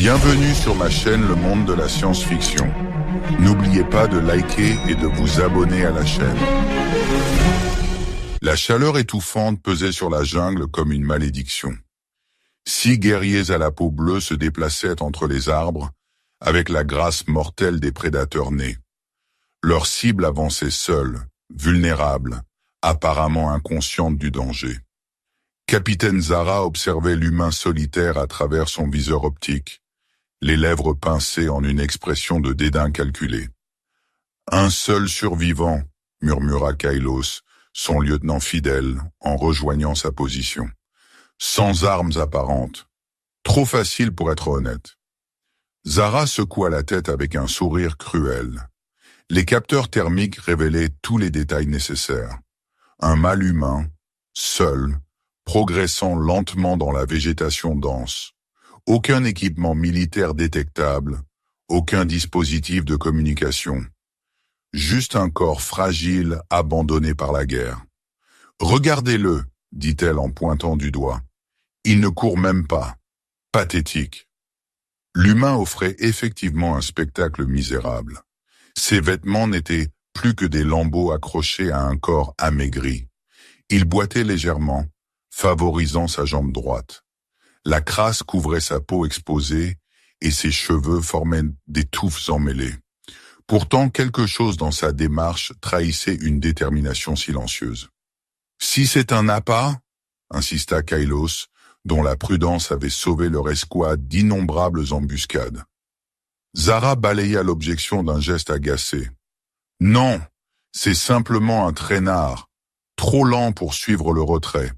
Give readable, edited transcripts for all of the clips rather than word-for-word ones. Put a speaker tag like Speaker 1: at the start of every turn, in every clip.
Speaker 1: Bienvenue sur ma chaîne Le Monde de la Science-Fiction. N'oubliez pas de liker et de vous abonner à la chaîne. La chaleur étouffante pesait sur la jungle comme une malédiction. 6 guerriers à la peau bleue se déplaçaient entre les arbres, avec la grâce mortelle des prédateurs nés. Leur cible avançait seule, vulnérable, apparemment inconsciente du danger. Capitaine Zara observait l'humain solitaire à travers son viseur optique, les lèvres pincées en une expression de dédain calculé. « Un seul survivant », murmura Kailos, son lieutenant fidèle, en rejoignant sa position. Sans armes apparentes. Trop facile pour être honnête. Zara secoua la tête avec un sourire cruel. Les capteurs thermiques révélaient tous les détails nécessaires. Un mâle humain, seul, progressant lentement dans la végétation dense. Aucun équipement militaire détectable, aucun dispositif de communication. Juste un corps fragile abandonné par la guerre. « Regardez-le », dit-elle en pointant du doigt. « Il ne court même pas. Pathétique. » L'humain offrait effectivement un spectacle misérable. Ses vêtements n'étaient plus que des lambeaux accrochés à un corps amaigri. Il boitait légèrement, favorisant sa jambe droite. La crasse couvrait sa peau exposée et ses cheveux formaient des touffes emmêlées. Pourtant, quelque chose dans sa démarche trahissait une détermination silencieuse. « Si c'est un appât » insista Kailos, dont la prudence avait sauvé leur escouade d'innombrables embuscades. Zara balaya l'objection d'un geste agacé. « Non, c'est simplement un traînard, trop lent pour suivre le retrait. »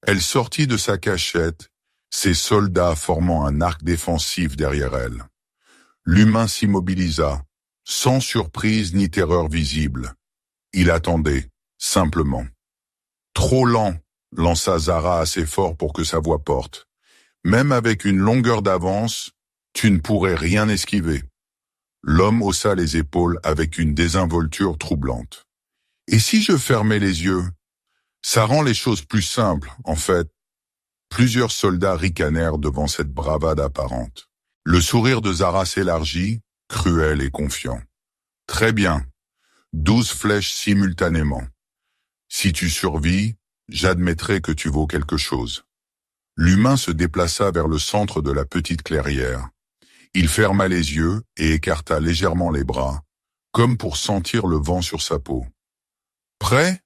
Speaker 1: Elle sortit de sa cachette, ses soldats formant un arc défensif derrière elle. L'humain s'immobilisa, sans surprise ni terreur visible. Il attendait, simplement. « Trop lent », lança Zara assez fort pour que sa voix porte. « Même avec une longueur d'avance, tu ne pourrais rien esquiver. » L'homme haussa les épaules avec une désinvolture troublante. « Et si je fermais les yeux ? Ça rend les choses plus simples, en fait. » Plusieurs soldats ricanèrent devant cette bravade apparente. Le sourire de Zara s'élargit, cruel et confiant. « Très bien. 12 flèches simultanément. Si tu survis, j'admettrai que tu vaux quelque chose. » L'humain se déplaça vers le centre de la petite clairière. Il ferma les yeux et écarta légèrement les bras, comme pour sentir le vent sur sa peau. « Prêt ?»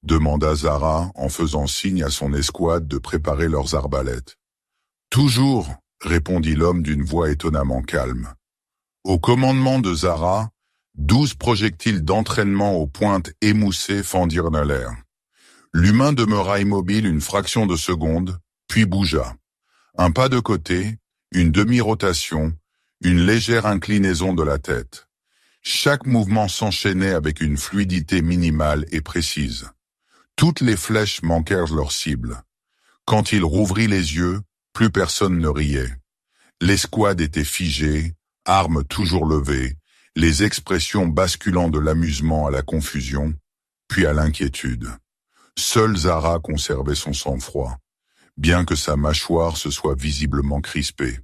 Speaker 1: demanda Zara en faisant signe à son escouade de préparer leurs arbalètes. « Toujours », répondit l'homme d'une voix étonnamment calme. Au commandement de Zara, 12 projectiles d'entraînement aux pointes émoussées fendirent dans l'air. L'humain demeura immobile une fraction de seconde, puis bougea. Un pas de côté, une demi-rotation, une légère inclinaison de la tête. Chaque mouvement s'enchaînait avec une fluidité minimale et précise. Toutes les flèches manquèrent leur cible. Quand il rouvrit les yeux, plus personne ne riait. L'escouade était figée, armes toujours levées, les expressions basculant de l'amusement à la confusion, puis à l'inquiétude. Seul Zara conservait son sang-froid, bien que sa mâchoire se soit visiblement crispée.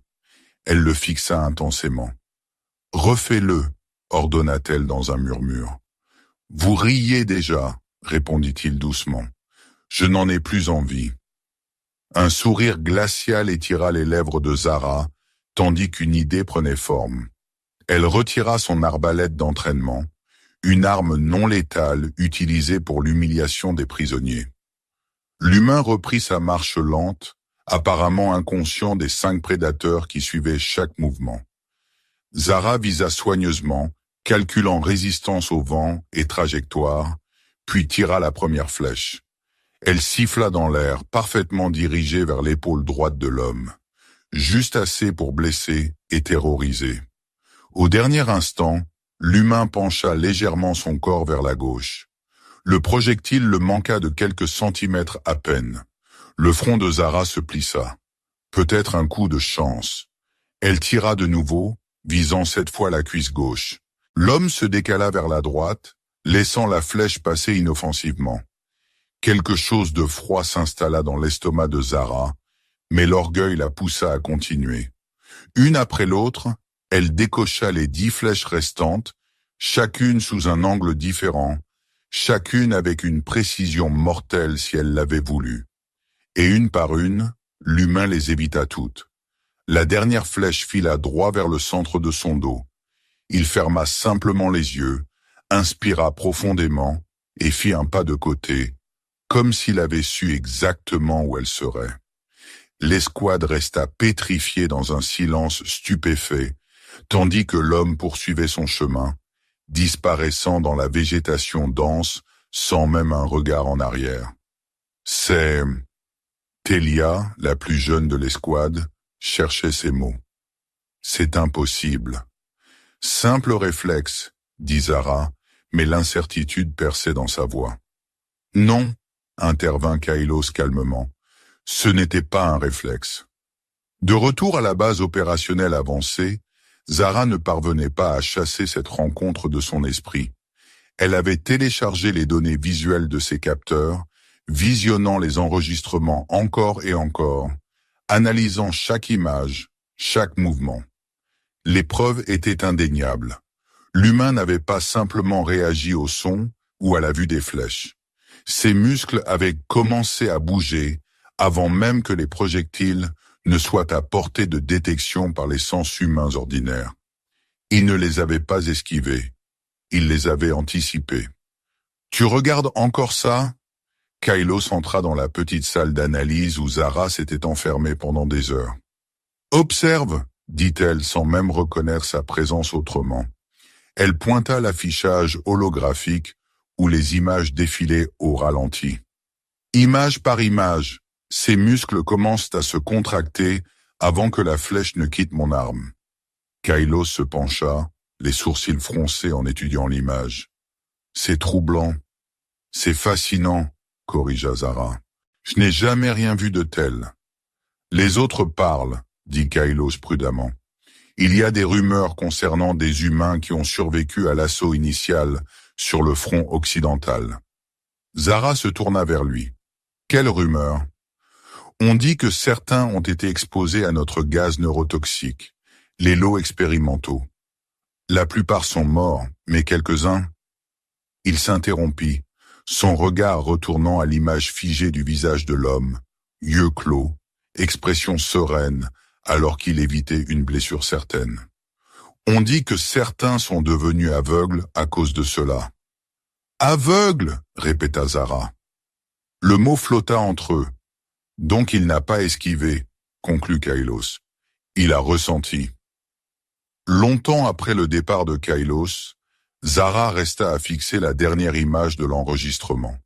Speaker 1: Elle le fixa intensément. « Refais-le », ordonna-t-elle dans un murmure. « Vous riez déjà », répondit-il doucement. « Je n'en ai plus envie. » Un sourire glacial étira les lèvres de Zara, tandis qu'une idée prenait forme. Elle retira son arbalète d'entraînement, une arme non létale utilisée pour l'humiliation des prisonniers. L'humain reprit sa marche lente, apparemment inconscient des 5 prédateurs qui suivaient chaque mouvement. Zara visa soigneusement, calculant résistance au vent et trajectoire, puis tira la première flèche. Elle siffla dans l'air, parfaitement dirigée vers l'épaule droite de l'homme, juste assez pour blesser et terroriser. Au dernier instant, l'humain pencha légèrement son corps vers la gauche. Le projectile le manqua de quelques centimètres à peine. Le front de Zara se plissa. Peut-être un coup de chance. Elle tira de nouveau, visant cette fois la cuisse gauche. L'homme se décala vers la droite, laissant la flèche passer inoffensivement. Quelque chose de froid s'installa dans l'estomac de Zara, mais l'orgueil la poussa à continuer. Une après l'autre, elle décocha les 10 flèches restantes, chacune sous un angle différent, chacune avec une précision mortelle si elle l'avait voulu. Et une par une, l'humain les évita toutes. La dernière flèche fila droit vers le centre de son dos. Il ferma simplement les yeux, inspira profondément et fit un pas de côté, comme s'il avait su exactement où elle serait. L'escouade resta pétrifiée dans un silence stupéfait, tandis que l'homme poursuivait son chemin, disparaissant dans la végétation dense sans même un regard en arrière. C'est... Télia, la plus jeune de l'escouade, cherchait ses mots. C'est impossible. Simple réflexe, dit Zara, mais l'incertitude perçait dans sa voix. Non, intervint Kailos calmement. Ce n'était pas un réflexe. De retour à la base opérationnelle avancée, Zara ne parvenait pas à chasser cette rencontre de son esprit. Elle avait téléchargé les données visuelles de ses capteurs, visionnant les enregistrements encore et encore, analysant chaque image, chaque mouvement. Les preuves étaient indéniables. L'humain n'avait pas simplement réagi au son ou à la vue des flèches. Ses muscles avaient commencé à bouger avant même que les projectiles ne soient à portée de détection par les sens humains ordinaires. Il ne les avait pas esquivés. Il les avait anticipés. « Tu regardes encore ça ?» Kailos entra dans la petite salle d'analyse où Zara s'était enfermée pendant des heures. « Observe !» dit-elle sans même reconnaître sa présence autrement. Elle pointa l'affichage holographique où les images défilaient au ralenti. Image par image, ses muscles commencent à se contracter avant que la flèche ne quitte mon arme. Kailos se pencha, les sourcils froncés en étudiant l'image. C'est troublant. C'est fascinant, corrigea Zara. Je n'ai jamais rien vu de tel. Les autres parlent, dit Kailos prudemment. Il y a des rumeurs concernant des humains qui ont survécu à l'assaut initial sur le front occidental. Zara se tourna vers lui. Quelle rumeur? On dit que certains ont été exposés à notre gaz neurotoxique, les lots expérimentaux. La plupart sont morts, mais quelques-uns... Il s'interrompit, son regard retournant à l'image figée du visage de l'homme, yeux clos, expression sereine, alors qu'il évitait une blessure certaine. On dit que certains sont devenus aveugles à cause de cela. « Aveugles !» répéta Zara. Le mot flotta entre eux. Donc il n'a pas esquivé, conclut Kailos. Il a ressenti. Longtemps après le départ de Kailos, Zara resta à fixer la dernière image de l'enregistrement.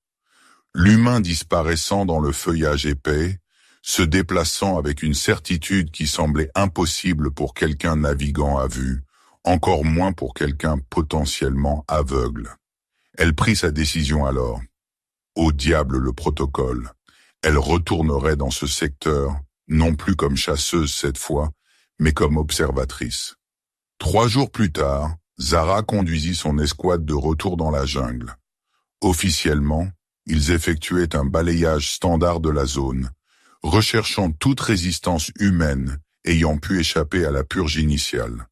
Speaker 1: L'humain disparaissant dans le feuillage épais, se déplaçant avec une certitude qui semblait impossible pour quelqu'un naviguant à vue, encore moins pour quelqu'un potentiellement aveugle. Elle prit sa décision alors. Au diable le protocole. Elle retournerait dans ce secteur, non plus comme chasseuse cette fois, mais comme observatrice. 3 jours plus tard, Zara conduisit son escouade de retour dans la jungle. Officiellement, ils effectuaient un balayage standard de la zone, recherchant toute résistance humaine ayant pu échapper à la purge initiale.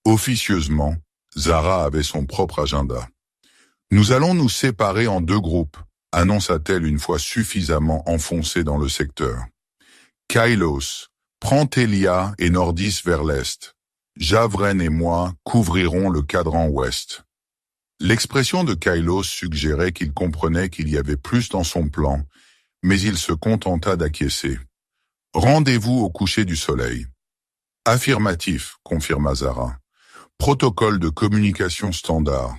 Speaker 1: Officieusement, Zara avait son propre agenda. « Nous allons nous séparer en 2 groupes, annonça-t-elle une fois suffisamment enfoncée dans le secteur. Kailos, prends Télia et Nordis vers l'est. Javren et moi couvrirons le cadran ouest. » L'expression de Kailos suggérait qu'il comprenait qu'il y avait plus dans son plan, mais il se contenta d'acquiescer. « Rendez-vous au coucher du soleil. »« Affirmatif, » confirma Zara. « Protocole de communication standard.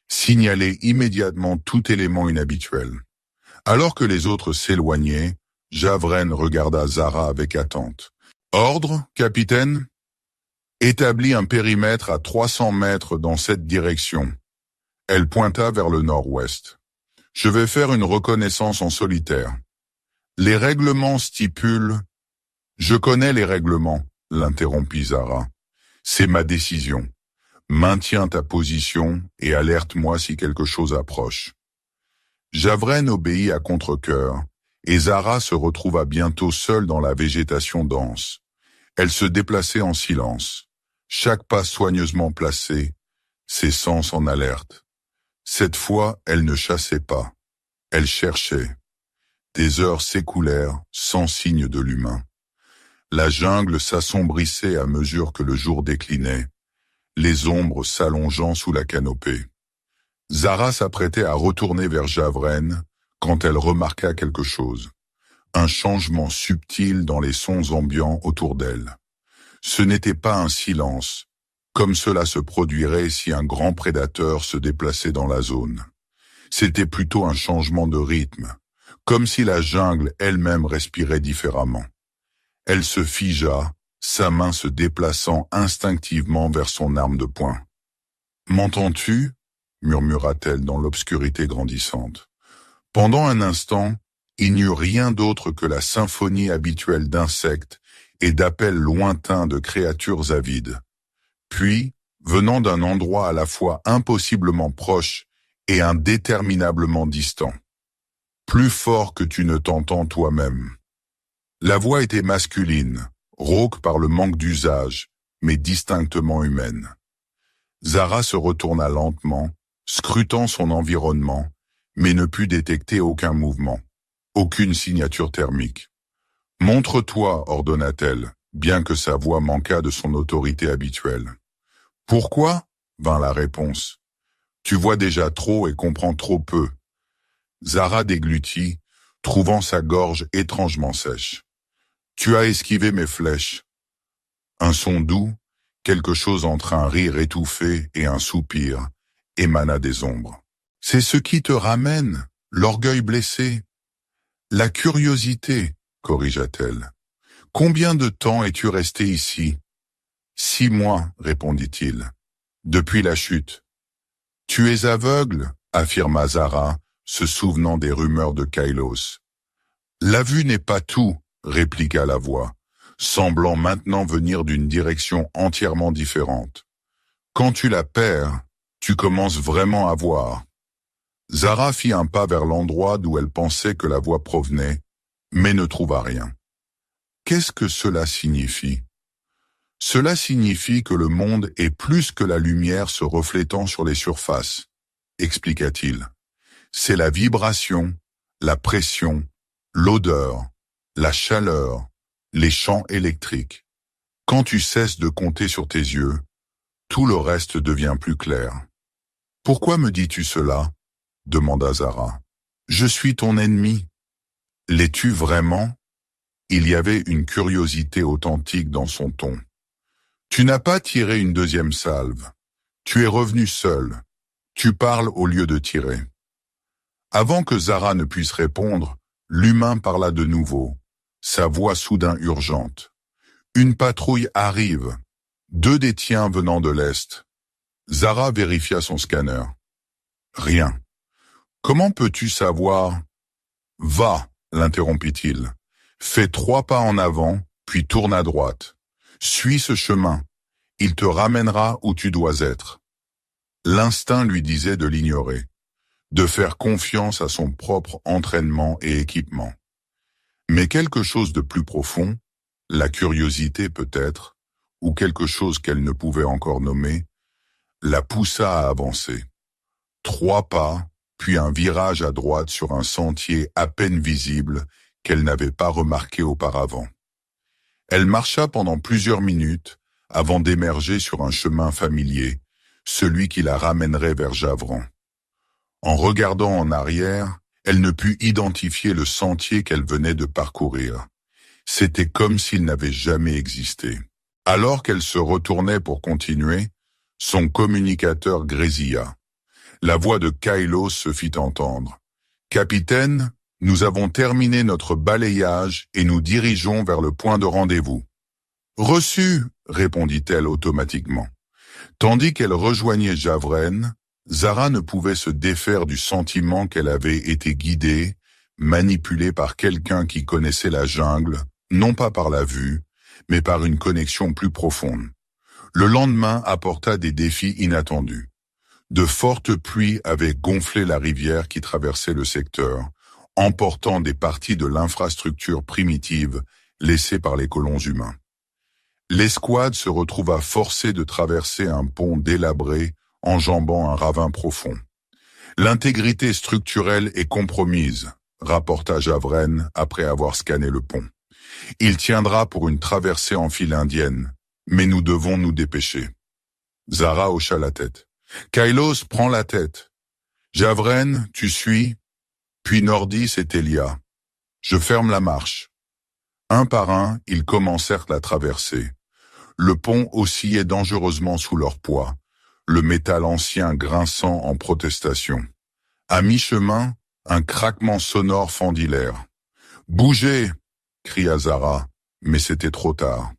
Speaker 1: Signaler immédiatement tout élément inhabituel. » Alors que les autres s'éloignaient, Javren regarda Zara avec attente. « Ordre, capitaine ?» Établis un périmètre à 300 mètres dans cette direction. Elle pointa vers le nord-ouest. « Je vais faire une reconnaissance en solitaire. Les règlements stipulent... » « Je connais les règlements, » l'interrompit Zara. « C'est ma décision. Maintiens ta position et alerte-moi si quelque chose approche. » Javren obéit à contre-cœur, et Zara se retrouva bientôt seule dans la végétation dense. Elle se déplaçait en silence, chaque pas soigneusement placé, ses sens en alerte. Cette fois, elle ne chassait pas, elle cherchait. Des heures s'écoulèrent sans signe de l'humain. La jungle s'assombrissait à mesure que le jour déclinait, les ombres s'allongeant sous la canopée. Zara s'apprêtait à retourner vers Javren quand elle remarqua quelque chose. Un changement subtil dans les sons ambiants autour d'elle. Ce n'était pas un silence, comme cela se produirait si un grand prédateur se déplaçait dans la zone. C'était plutôt un changement de rythme, comme si la jungle elle-même respirait différemment. Elle se figea, sa main se déplaçant instinctivement vers son arme de poing. « M'entends-tu » murmura-t-elle dans l'obscurité grandissante. Pendant un instant, il n'y eut rien d'autre que la symphonie habituelle d'insectes et d'appels lointains de créatures avides. Puis, venant d'un endroit à la fois impossiblement proche et indéterminablement distant. Plus fort que tu ne t'entends toi-même. La voix était masculine, rauque par le manque d'usage, mais distinctement humaine. Zara se retourna lentement, scrutant son environnement, mais ne put détecter aucun mouvement, aucune signature thermique. « Montre-toi » ordonna-t-elle, bien que sa voix manquât de son autorité habituelle. « Pourquoi » vint la réponse. « Tu vois déjà trop et comprends trop peu. » Zara déglutit, trouvant sa gorge étrangement sèche. « Tu as esquivé mes flèches. » Un son doux, quelque chose entre un rire étouffé et un soupir, émana des ombres. « C'est ce qui te ramène, l'orgueil blessé. »« La curiosité, » corrigea-t-elle. « Combien de temps es-tu resté ici ?»« 6 mois, répondit-il. « Depuis la chute. »« Tu es aveugle, affirma Zara, se souvenant des rumeurs de Kailos. « La vue n'est pas tout, répliqua la voix, semblant maintenant venir d'une direction entièrement différente. Quand tu la perds, tu commences vraiment à voir. » Zara fit un pas vers l'endroit d'où elle pensait que la voix provenait, mais ne trouva rien. Qu'est-ce que cela signifie? Cela signifie que le monde est plus que la lumière se reflétant sur les surfaces, expliqua-t-il. C'est la vibration, la pression, l'odeur, la chaleur, les champs électriques. Quand tu cesses de compter sur tes yeux, tout le reste devient plus clair. « Pourquoi me dis-tu cela ?» demanda Zara. « Je suis ton ennemi. » « L'es-tu vraiment ?» Il y avait une curiosité authentique dans son ton. « Tu n'as pas tiré une deuxième salve. Tu es revenu seul. Tu parles au lieu de tirer. » Avant que Zara ne puisse répondre, l'humain parla de nouveau, sa voix soudain urgente. « Une patrouille arrive. 2 des tiens venant de l'Est. » Zara vérifia son scanner. « Rien. Comment peux-tu savoir ?»« Va, l'interrompit-il. Fais 3 pas en avant, puis tourne à droite. Suis ce chemin. Il te ramènera où tu dois être. » L'instinct lui disait de l'ignorer, de faire confiance à son propre entraînement et équipement. Mais quelque chose de plus profond, la curiosité peut-être, ou quelque chose qu'elle ne pouvait encore nommer, la poussa à avancer. 3 pas, puis un virage à droite sur un sentier à peine visible qu'elle n'avait pas remarqué auparavant. Elle marcha pendant plusieurs minutes avant d'émerger sur un chemin familier, celui qui la ramènerait vers Javren. En regardant en arrière, elle ne put identifier le sentier qu'elle venait de parcourir. C'était comme s'il n'avait jamais existé. Alors qu'elle se retournait pour continuer, son communicateur grésilla. La voix de Kailos se fit entendre. « Capitaine, nous avons terminé notre balayage et nous dirigeons vers le point de rendez-vous. »« Reçu » répondit-elle automatiquement. Tandis qu'elle rejoignait Javren, Zara ne pouvait se défaire du sentiment qu'elle avait été guidée, manipulée par quelqu'un qui connaissait la jungle, non pas par la vue, mais par une connexion plus profonde. Le lendemain apporta des défis inattendus. De fortes pluies avaient gonflé la rivière qui traversait le secteur, emportant des parties de l'infrastructure primitive laissée par les colons humains. L'escouade se retrouva forcée de traverser un pont délabré, enjambant un ravin profond. L'intégrité structurelle est compromise, rapporta Javren après avoir scanné le pont. Il tiendra pour une traversée en file indienne, mais nous devons nous dépêcher. Zara hocha la tête. Kailos prend la tête. Javren, tu suis, puis Nordis et Telia. Je ferme la marche. Un par un, ils commencèrent la traversée. Le pont oscillait dangereusement sous leur poids, le métal ancien grinçant en protestation. À mi-chemin, un craquement sonore fendit l'air. « Bougez !» cria Zara, mais c'était trop tard.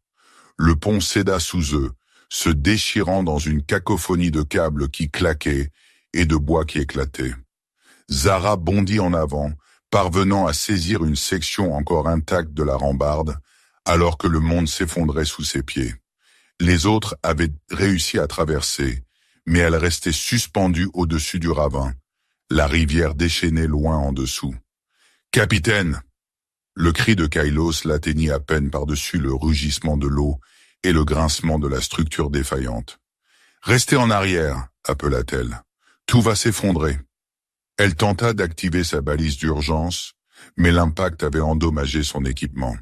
Speaker 1: Le pont céda sous eux, se déchirant dans une cacophonie de câbles qui claquaient et de bois qui éclataient. Zara bondit en avant, parvenant à saisir une section encore intacte de la rambarde, alors que le monde s'effondrait sous ses pieds. Les autres avaient réussi à traverser, mais elle restait suspendue au-dessus du ravin, la rivière déchaînée loin en dessous. « Capitaine !» Le cri de Kailos l'atteignit à peine par-dessus le rugissement de l'eau et le grincement de la structure défaillante. « Restez en arrière !» appela-t-elle. « Tout va s'effondrer. » Elle tenta d'activer sa balise d'urgence, mais l'impact avait endommagé son équipement.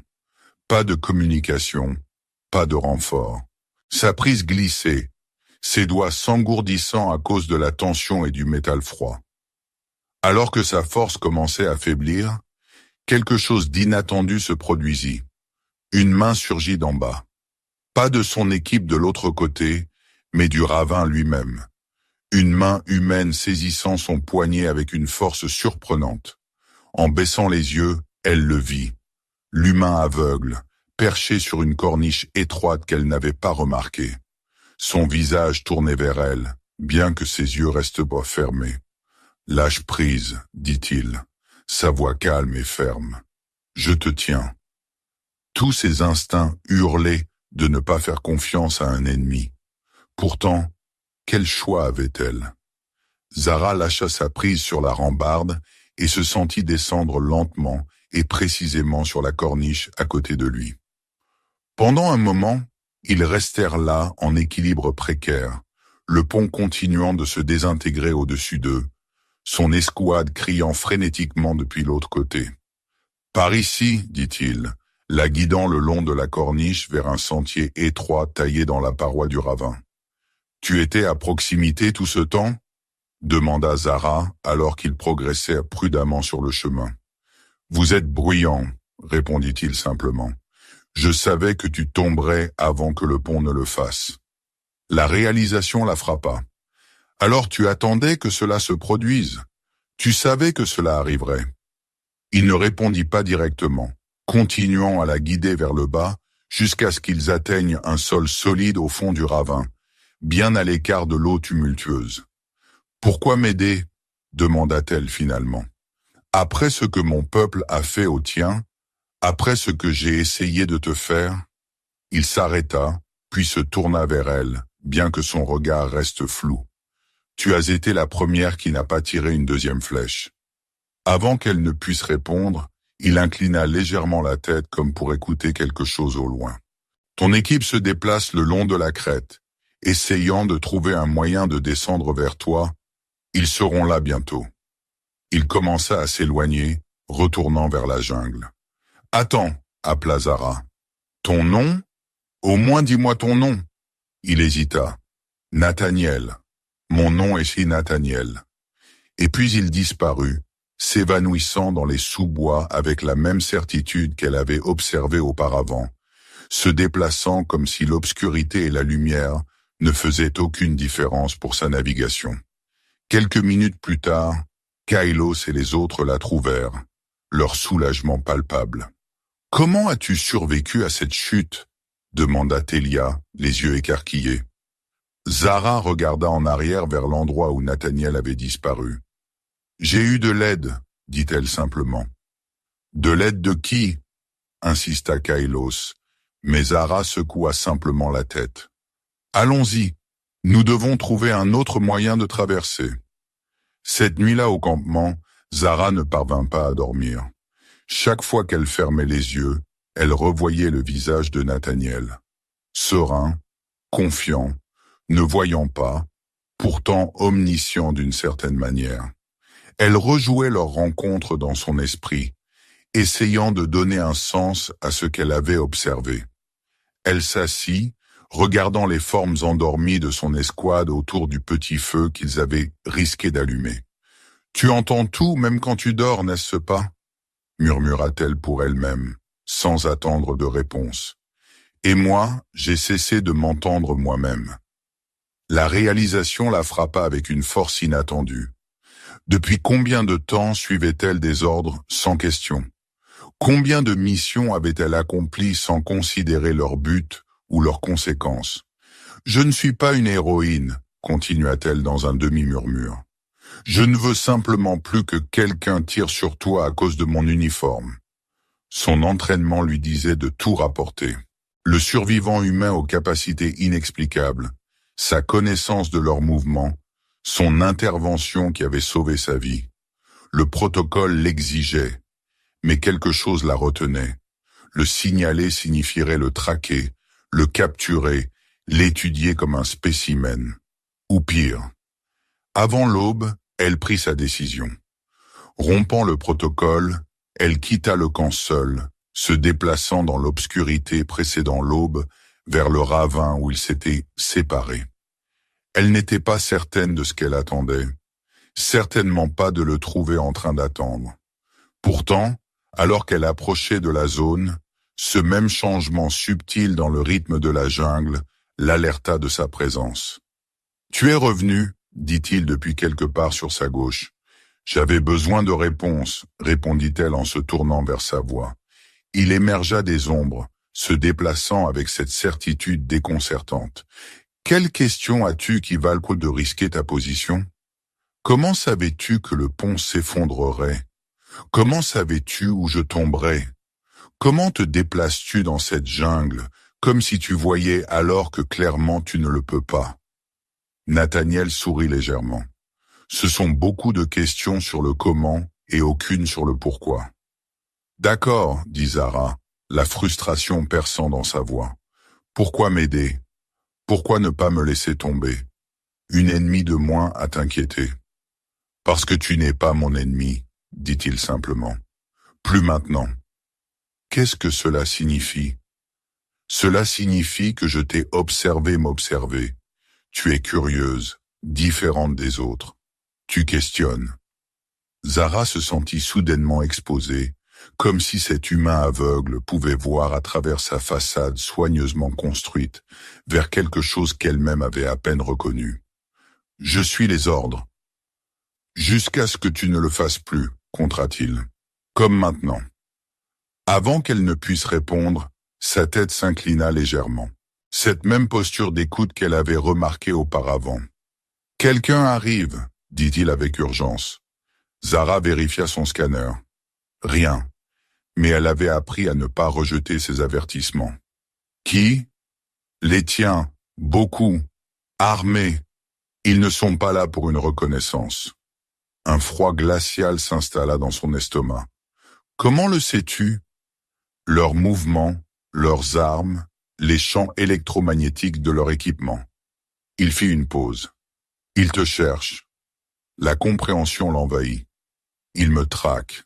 Speaker 1: Pas de communication, pas de renfort. Sa prise glissait, ses doigts s'engourdissant à cause de la tension et du métal froid. Alors que sa force commençait à faiblir, quelque chose d'inattendu se produisit. Une main surgit d'en bas. Pas de son équipe de l'autre côté, mais du ravin lui-même. Une main humaine saisissant son poignet avec une force surprenante. En baissant les yeux, elle le vit. L'humain aveugle, perché sur une corniche étroite qu'elle n'avait pas remarquée. Son visage tourné vers elle, bien que ses yeux restent pas fermés. « Lâche prise, dit-il, sa voix calme et ferme. Je te tiens. » Tous ses instincts hurlaient de ne pas faire confiance à un ennemi. Pourtant, quel choix avait-elle? Zara lâcha sa prise sur la rambarde et se sentit descendre lentement et précisément sur la corniche à côté de lui. Pendant un moment, ils restèrent là en équilibre précaire, le pont continuant de se désintégrer au-dessus d'eux, son escouade criant frénétiquement depuis l'autre côté. « Par ici, dit-il, la guidant le long de la corniche vers un sentier étroit taillé dans la paroi du ravin. « Tu étais à proximité tout ce temps ?» demanda Zara alors qu'il progressait prudemment sur le chemin. « Vous êtes bruyant, » répondit-il simplement. « Je savais que tu tomberais avant que le pont ne le fasse. » La réalisation la frappa. « Alors tu attendais que cela se produise. Tu savais que cela arriverait. » Il ne répondit pas directement, continuant à la guider vers le bas jusqu'à ce qu'ils atteignent un sol solide au fond du ravin, bien à l'écart de l'eau tumultueuse. « Pourquoi m'aider ?» demanda-t-elle finalement. « Après ce que mon peuple a fait au tien, après ce que j'ai essayé de te faire ?» Il s'arrêta, puis se tourna vers elle, bien que son regard reste flou. « Tu as été la première qui n'a pas tiré une deuxième flèche. » Avant qu'elle ne puisse répondre, il inclina légèrement la tête comme pour écouter quelque chose au loin. « Ton équipe se déplace le long de la crête, essayant de trouver un moyen de descendre vers toi. Ils seront là bientôt. » Il commença à s'éloigner, retournant vers la jungle. « Attends, » appela Zara. « Ton nom ? Au moins dis-moi ton nom. » Il hésita. « Nathaniel. Mon nom est chez Nathaniel. » Et puis il disparut, s'évanouissant dans les sous-bois avec la même certitude qu'elle avait observée auparavant, se déplaçant comme si l'obscurité et la lumière ne faisaient aucune différence pour sa navigation. Quelques minutes plus tard, Kailos et les autres la trouvèrent, leur soulagement palpable. « Comment as-tu survécu à cette chute ?» demanda Telia, les yeux écarquillés. Zara regarda en arrière vers l'endroit où Nathaniel avait disparu. « J'ai eu de l'aide, » dit-elle simplement. « De l'aide de qui ?» insista Kailos, mais Zara secoua simplement la tête. « Allons-y, nous devons trouver un autre moyen de traverser. » Cette nuit-là au campement, Zara ne parvint pas à dormir. Chaque fois qu'elle fermait les yeux, elle revoyait le visage de Nathaniel. serein, confiant, ne voyant pas, pourtant omniscient d'une certaine manière. Elle rejouait leur rencontre dans son esprit, essayant de donner un sens à ce qu'elle avait observé. Elle s'assit, regardant les formes endormies de son escouade autour du petit feu qu'ils avaient risqué d'allumer. « Tu entends tout, même quand tu dors, n'est-ce pas ?» murmura-t-elle pour elle-même, sans attendre de réponse. « Et moi, j'ai cessé de m'entendre moi-même. » La réalisation la frappa avec une force inattendue. Depuis combien de temps suivait-elle des ordres sans question? Combien de missions avait-elle accomplies sans considérer leur but ou leurs conséquences? « Je ne suis pas une héroïne, » continua-t-elle dans un demi-murmure. « Je ne veux simplement plus que quelqu'un tire sur toi à cause de mon uniforme. » Son entraînement lui disait de tout rapporter. Le survivant humain aux capacités inexplicables, sa connaissance de leurs mouvements, son intervention qui avait sauvé sa vie. Le protocole l'exigeait, mais quelque chose la retenait. Le signaler signifierait le traquer, le capturer, l'étudier comme un spécimen. Ou pire. Avant l'aube, elle prit sa décision. Rompant le protocole, elle quitta le camp seule, se déplaçant dans l'obscurité précédant l'aube vers le ravin où ils s'étaient séparés. Elle n'était pas certaine de ce qu'elle attendait, certainement pas de le trouver en train d'attendre. Pourtant, alors qu'elle approchait de la zone, ce même changement subtil dans le rythme de la jungle l'alerta de sa présence. « Tu es revenu » dit-il depuis quelque part sur sa gauche. « J'avais besoin de réponses » répondit-elle en se tournant vers sa voix. Il émergea des ombres, se déplaçant avec cette certitude déconcertante. « Quelle question as-tu qui valent le coup de risquer ta position? Comment savais-tu que le pont s'effondrerait? Comment savais-tu où je tomberais? Comment te déplaces-tu dans cette jungle, comme si tu voyais alors que clairement tu ne le peux pas ?» Nathaniel sourit légèrement. Ce sont beaucoup de questions sur le comment et aucune sur le pourquoi. « D'accord, » dit Zara, la frustration perçant dans sa voix. « Pourquoi m'aider? Pourquoi ne pas me laisser tomber? Une ennemie de moins à t'inquiéter. »« Parce que tu n'es pas mon ennemi, » dit-il simplement. « Plus maintenant. » Qu'est-ce que cela signifie? Cela signifie que je t'ai observé m'observer. Tu es curieuse, différente des autres. Tu questionnes. Zara se sentit soudainement exposée, comme si cet humain aveugle pouvait voir à travers sa façade soigneusement construite vers quelque chose qu'elle-même avait à peine reconnu. « Je suis les ordres. »« Jusqu'à ce que tu ne le fasses plus, » contra-t-il. « Comme maintenant. » Avant qu'elle ne puisse répondre, sa tête s'inclina légèrement. Cette même posture d'écoute qu'elle avait remarquée auparavant. « Quelqu'un arrive !» dit-il avec urgence. Zara vérifia son scanner. Rien. Mais elle avait appris à ne pas rejeter ses avertissements. « Qui ? » ?»« Les tiens. Beaucoup. Armés. Ils ne sont pas là pour une reconnaissance. » Un froid glacial s'installa dans son estomac. « Comment le sais-tu ? » Leurs mouvements, leurs armes, les champs électromagnétiques de leur équipement. Il fit une pause. « Ils te cherchent. » La compréhension l'envahit. « Ils me traquent.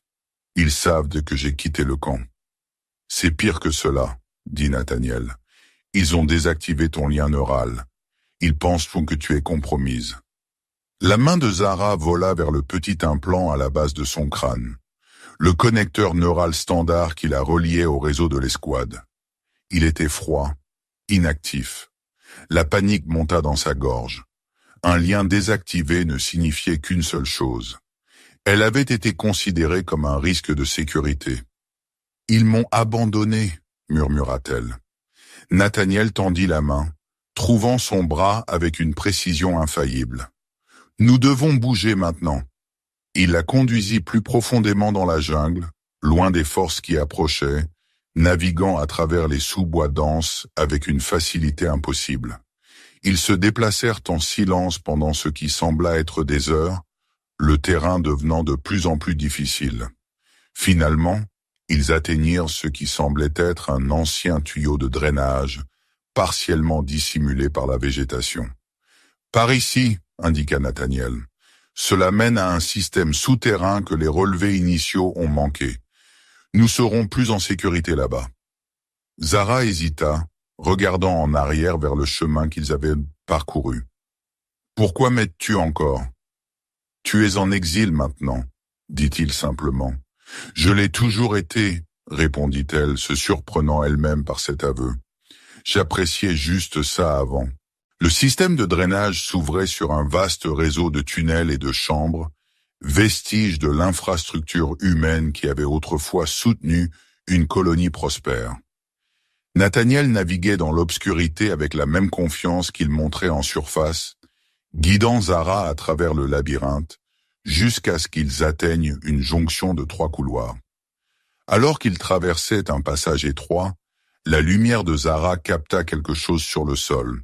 Speaker 1: Ils savent que j'ai quitté le camp. »« C'est pire que cela, » dit Nathaniel. « Ils ont désactivé ton lien neural. Ils pensent que tu es compromise. » La main de Zara vola vers le petit implant à la base de son crâne. Le connecteur neural standard qui la reliait au réseau de l'escouade. Il était froid, inactif. La panique monta dans sa gorge. Un lien désactivé ne signifiait qu'une seule chose. Elle avait été considérée comme un risque de sécurité. « Ils m'ont abandonné » murmura-t-elle. Nathaniel tendit la main, trouvant son bras avec une précision infaillible. « Nous devons bouger maintenant. » Il la conduisit plus profondément dans la jungle, loin des forces qui approchaient, naviguant à travers les sous-bois denses avec une facilité impossible. Ils se déplacèrent en silence pendant ce qui sembla être des heures, le terrain devenant de plus en plus difficile. Finalement, ils atteignirent ce qui semblait être un ancien tuyau de drainage, partiellement dissimulés par la végétation. Par ici, indiqua Nathaniel. Cela mène à un système souterrain que les relevés initiaux ont manqué. Nous serons plus en sécurité là-bas. Zara hésita, regardant en arrière vers le chemin qu'ils avaient parcouru. Pourquoi m'aides-tu encore? Tu es en exil maintenant, dit-il simplement. Je l'ai toujours été, répondit-elle, se surprenant elle-même par cet aveu. J'appréciais juste ça avant. Le système de drainage s'ouvrait sur un vaste réseau de tunnels et de chambres, vestige de l'infrastructure humaine qui avait autrefois soutenu une colonie prospère. Nathaniel naviguait dans l'obscurité avec la même confiance qu'il montrait en surface, guidant Zara à travers le labyrinthe, jusqu'à ce qu'ils atteignent une jonction de 3 couloirs. Alors qu'ils traversaient un passage étroit, la lumière de Zara capta quelque chose sur le sol,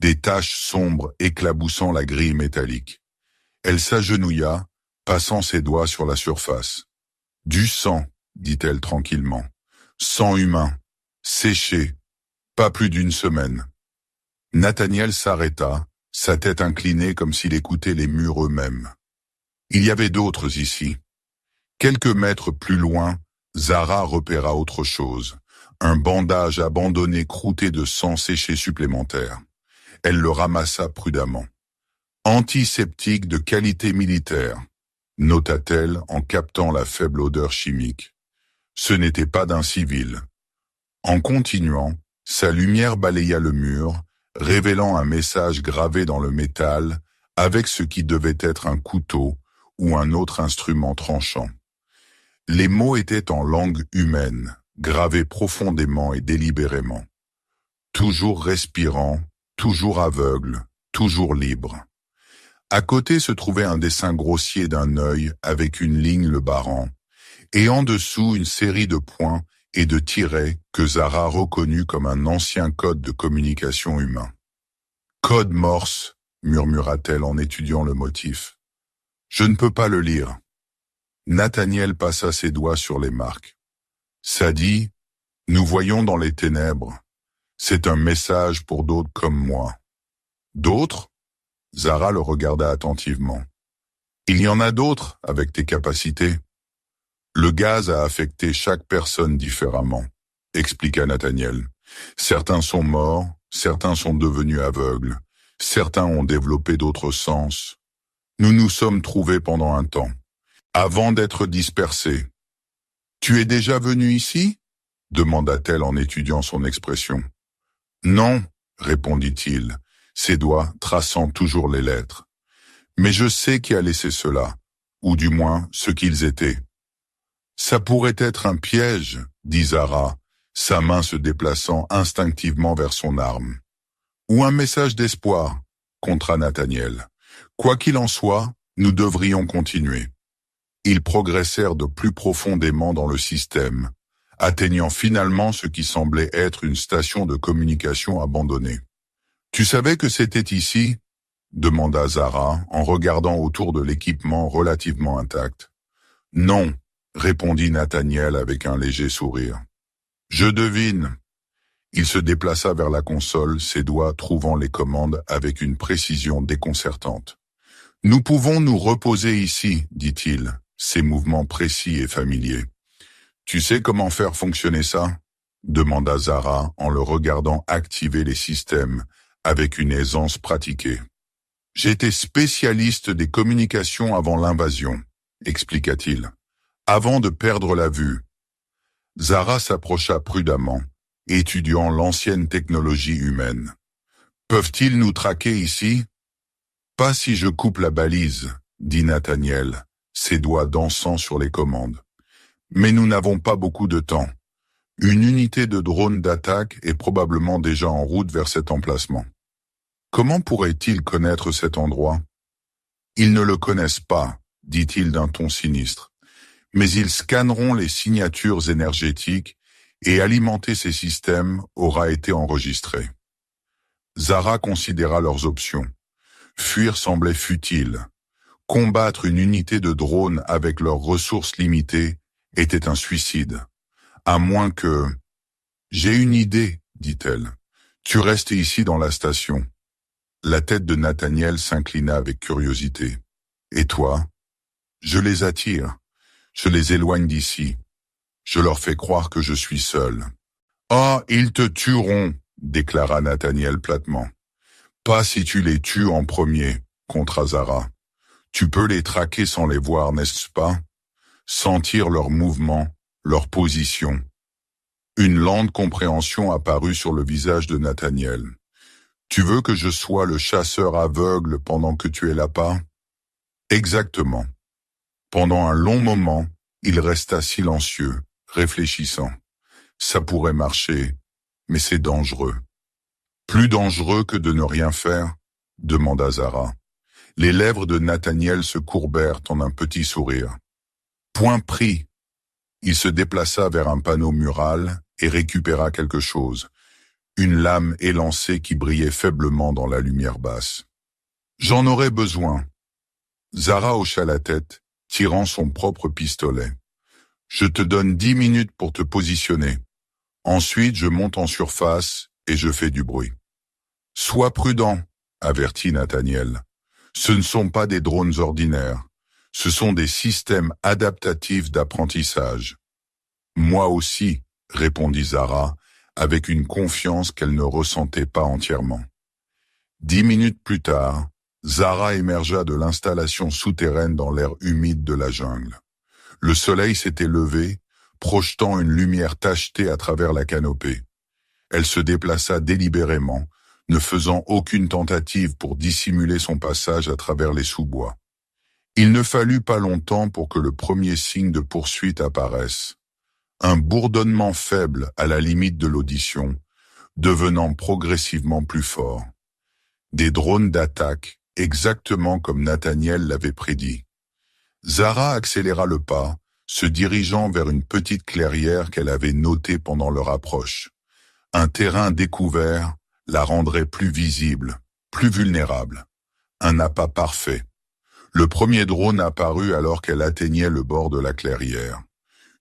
Speaker 1: des taches sombres éclaboussant la grille métallique. Elle s'agenouilla, passant ses doigts sur la surface. « Du sang, dit-elle tranquillement. Sang humain, séché, pas plus d'1 semaine. » Nathaniel s'arrêta, sa tête inclinée comme s'il écoutait les murs eux-mêmes. Il y avait d'autres ici. Quelques mètres plus loin, Zara repéra autre chose, un bandage abandonné croûté de sang séché supplémentaire. Elle le ramassa prudemment. « Antiseptique de qualité militaire », nota-t-elle en captant la faible odeur chimique. Ce n'était pas d'un civil. En continuant, sa lumière balaya le mur, révélant un message gravé dans le métal avec ce qui devait être un couteau ou un autre instrument tranchant. Les mots étaient en langue humaine, gravés profondément et délibérément. Toujours respirant, toujours aveugle, toujours libre. À côté se trouvait un dessin grossier d'un œil avec une ligne le barrant, et en dessous une série de points et de tirets que Zara reconnut comme un ancien code de communication humain. « Code Morse », murmura-t-elle en étudiant le motif. « Je ne peux pas le lire. » Nathaniel passa ses doigts sur les marques. « Ça dit, nous voyons dans les ténèbres. C'est un message pour d'autres comme moi. » « D'autres ?» Zara le regarda attentivement. « Il y en a d'autres avec tes capacités. » « Le gaz a affecté chaque personne différemment, » expliqua Nathaniel. « Certains sont morts, certains sont devenus aveugles, certains ont développé d'autres sens. Nous nous sommes trouvés pendant un temps, avant d'être dispersés. »« Tu es déjà venu ici ?» demanda-t-elle en étudiant son expression. « Non, » répondit-il, ses doigts traçant toujours les lettres. « Mais je sais qui a laissé cela, ou du moins ce qu'ils étaient. » « Ça pourrait être un piège, » dit Zara, sa main se déplaçant instinctivement vers son arme. « Ou un message d'espoir, » contra Nathaniel. « Quoi qu'il en soit, nous devrions continuer. » Ils progressèrent de plus profondément dans le système, atteignant finalement ce qui semblait être une station de communication abandonnée. « Tu savais que c'était ici ?» demanda Zara en regardant autour de l'équipement relativement intact. « Non, » répondit Nathaniel avec un léger sourire. « Je devine. » Il se déplaça vers la console, ses doigts trouvant les commandes avec une précision déconcertante. « Nous pouvons nous reposer ici, dit-il, ses mouvements précis et familiers. « Tu sais comment faire fonctionner ça ?» demanda Zara en le regardant activer les systèmes avec une aisance pratiquée. « J'étais spécialiste des communications avant l'invasion, » expliqua-t-il. Avant de perdre la vue. Zara s'approcha prudemment, étudiant l'ancienne technologie humaine. « Peuvent-ils nous traquer ici ?»« Pas si je coupe la balise, » dit Nathaniel, ses doigts dansant sur les commandes. « Mais nous n'avons pas beaucoup de temps. Une unité de drone d'attaque est probablement déjà en route vers cet emplacement. Comment pourraient-ils connaître cet endroit ? » « Ils ne le connaissent pas, » dit-il d'un ton sinistre. Mais ils scanneront les signatures énergétiques et alimenter ces systèmes aura été enregistré. Zara considéra leurs options. Fuir semblait futile. Combattre une unité de drones avec leurs ressources limitées était un suicide. À moins que... « J'ai une idée, dit-elle. Tu restes ici dans la station. La tête de Nathaniel s'inclina avec curiosité. Et toi? Je les attire. Je les éloigne d'ici. Je leur fais croire que je suis seul. Ah, ils te tueront, déclara Nathaniel platement. Pas si tu les tues en premier, contra Zara. Tu peux les traquer sans les voir, n'est-ce pas? Sentir leurs mouvements, leur position. Une lente compréhension apparut sur le visage de Nathaniel. Tu veux que je sois le chasseur aveugle pendant que tu es là-bas? Exactement. Pendant un long moment, il resta silencieux, réfléchissant. Ça pourrait marcher, mais c'est dangereux. Plus dangereux que de ne rien faire? Demanda Zara. Les lèvres de Nathaniel se courbèrent en un petit sourire. Point pris. Il se déplaça vers un panneau mural et récupéra quelque chose. Une lame élancée qui brillait faiblement dans la lumière basse. J'en aurais besoin. Zara hocha la tête, tirant son propre pistolet. Je te donne 10 minutes pour te positionner. Ensuite, je monte en surface et je fais du bruit. Sois prudent, avertit Nathaniel. Ce ne sont pas des drones ordinaires. Ce sont des systèmes adaptatifs d'apprentissage. Moi aussi, répondit Zara, avec une confiance qu'elle ne ressentait pas entièrement. 10 minutes plus tard, Zara émergea de l'installation souterraine dans l'air humide de la jungle. Le soleil s'était levé, projetant une lumière tachetée à travers la canopée. Elle se déplaça délibérément, ne faisant aucune tentative pour dissimuler son passage à travers les sous-bois. Il ne fallut pas longtemps pour que le premier signe de poursuite apparaisse. Un bourdonnement faible à la limite de l'audition, devenant progressivement plus fort. Des drones d'attaque, exactement comme Nathaniel l'avait prédit. Zara accéléra le pas, se dirigeant vers une petite clairière qu'elle avait notée pendant leur approche. Un terrain découvert la rendrait plus visible, plus vulnérable. Un appât parfait. Le premier drone apparut alors qu'elle atteignait le bord de la clairière.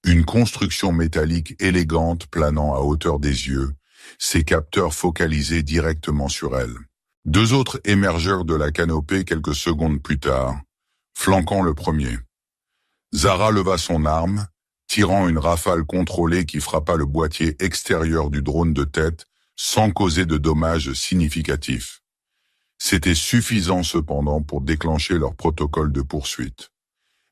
Speaker 1: Une construction métallique élégante planant à hauteur des yeux, ses capteurs focalisés directement sur elle. 2 autres émergèrent de la canopée quelques secondes plus tard, flanquant le premier. Zara leva son arme, tirant une rafale contrôlée qui frappa le boîtier extérieur du drone de tête sans causer de dommages significatifs. C'était suffisant cependant pour déclencher leur protocole de poursuite.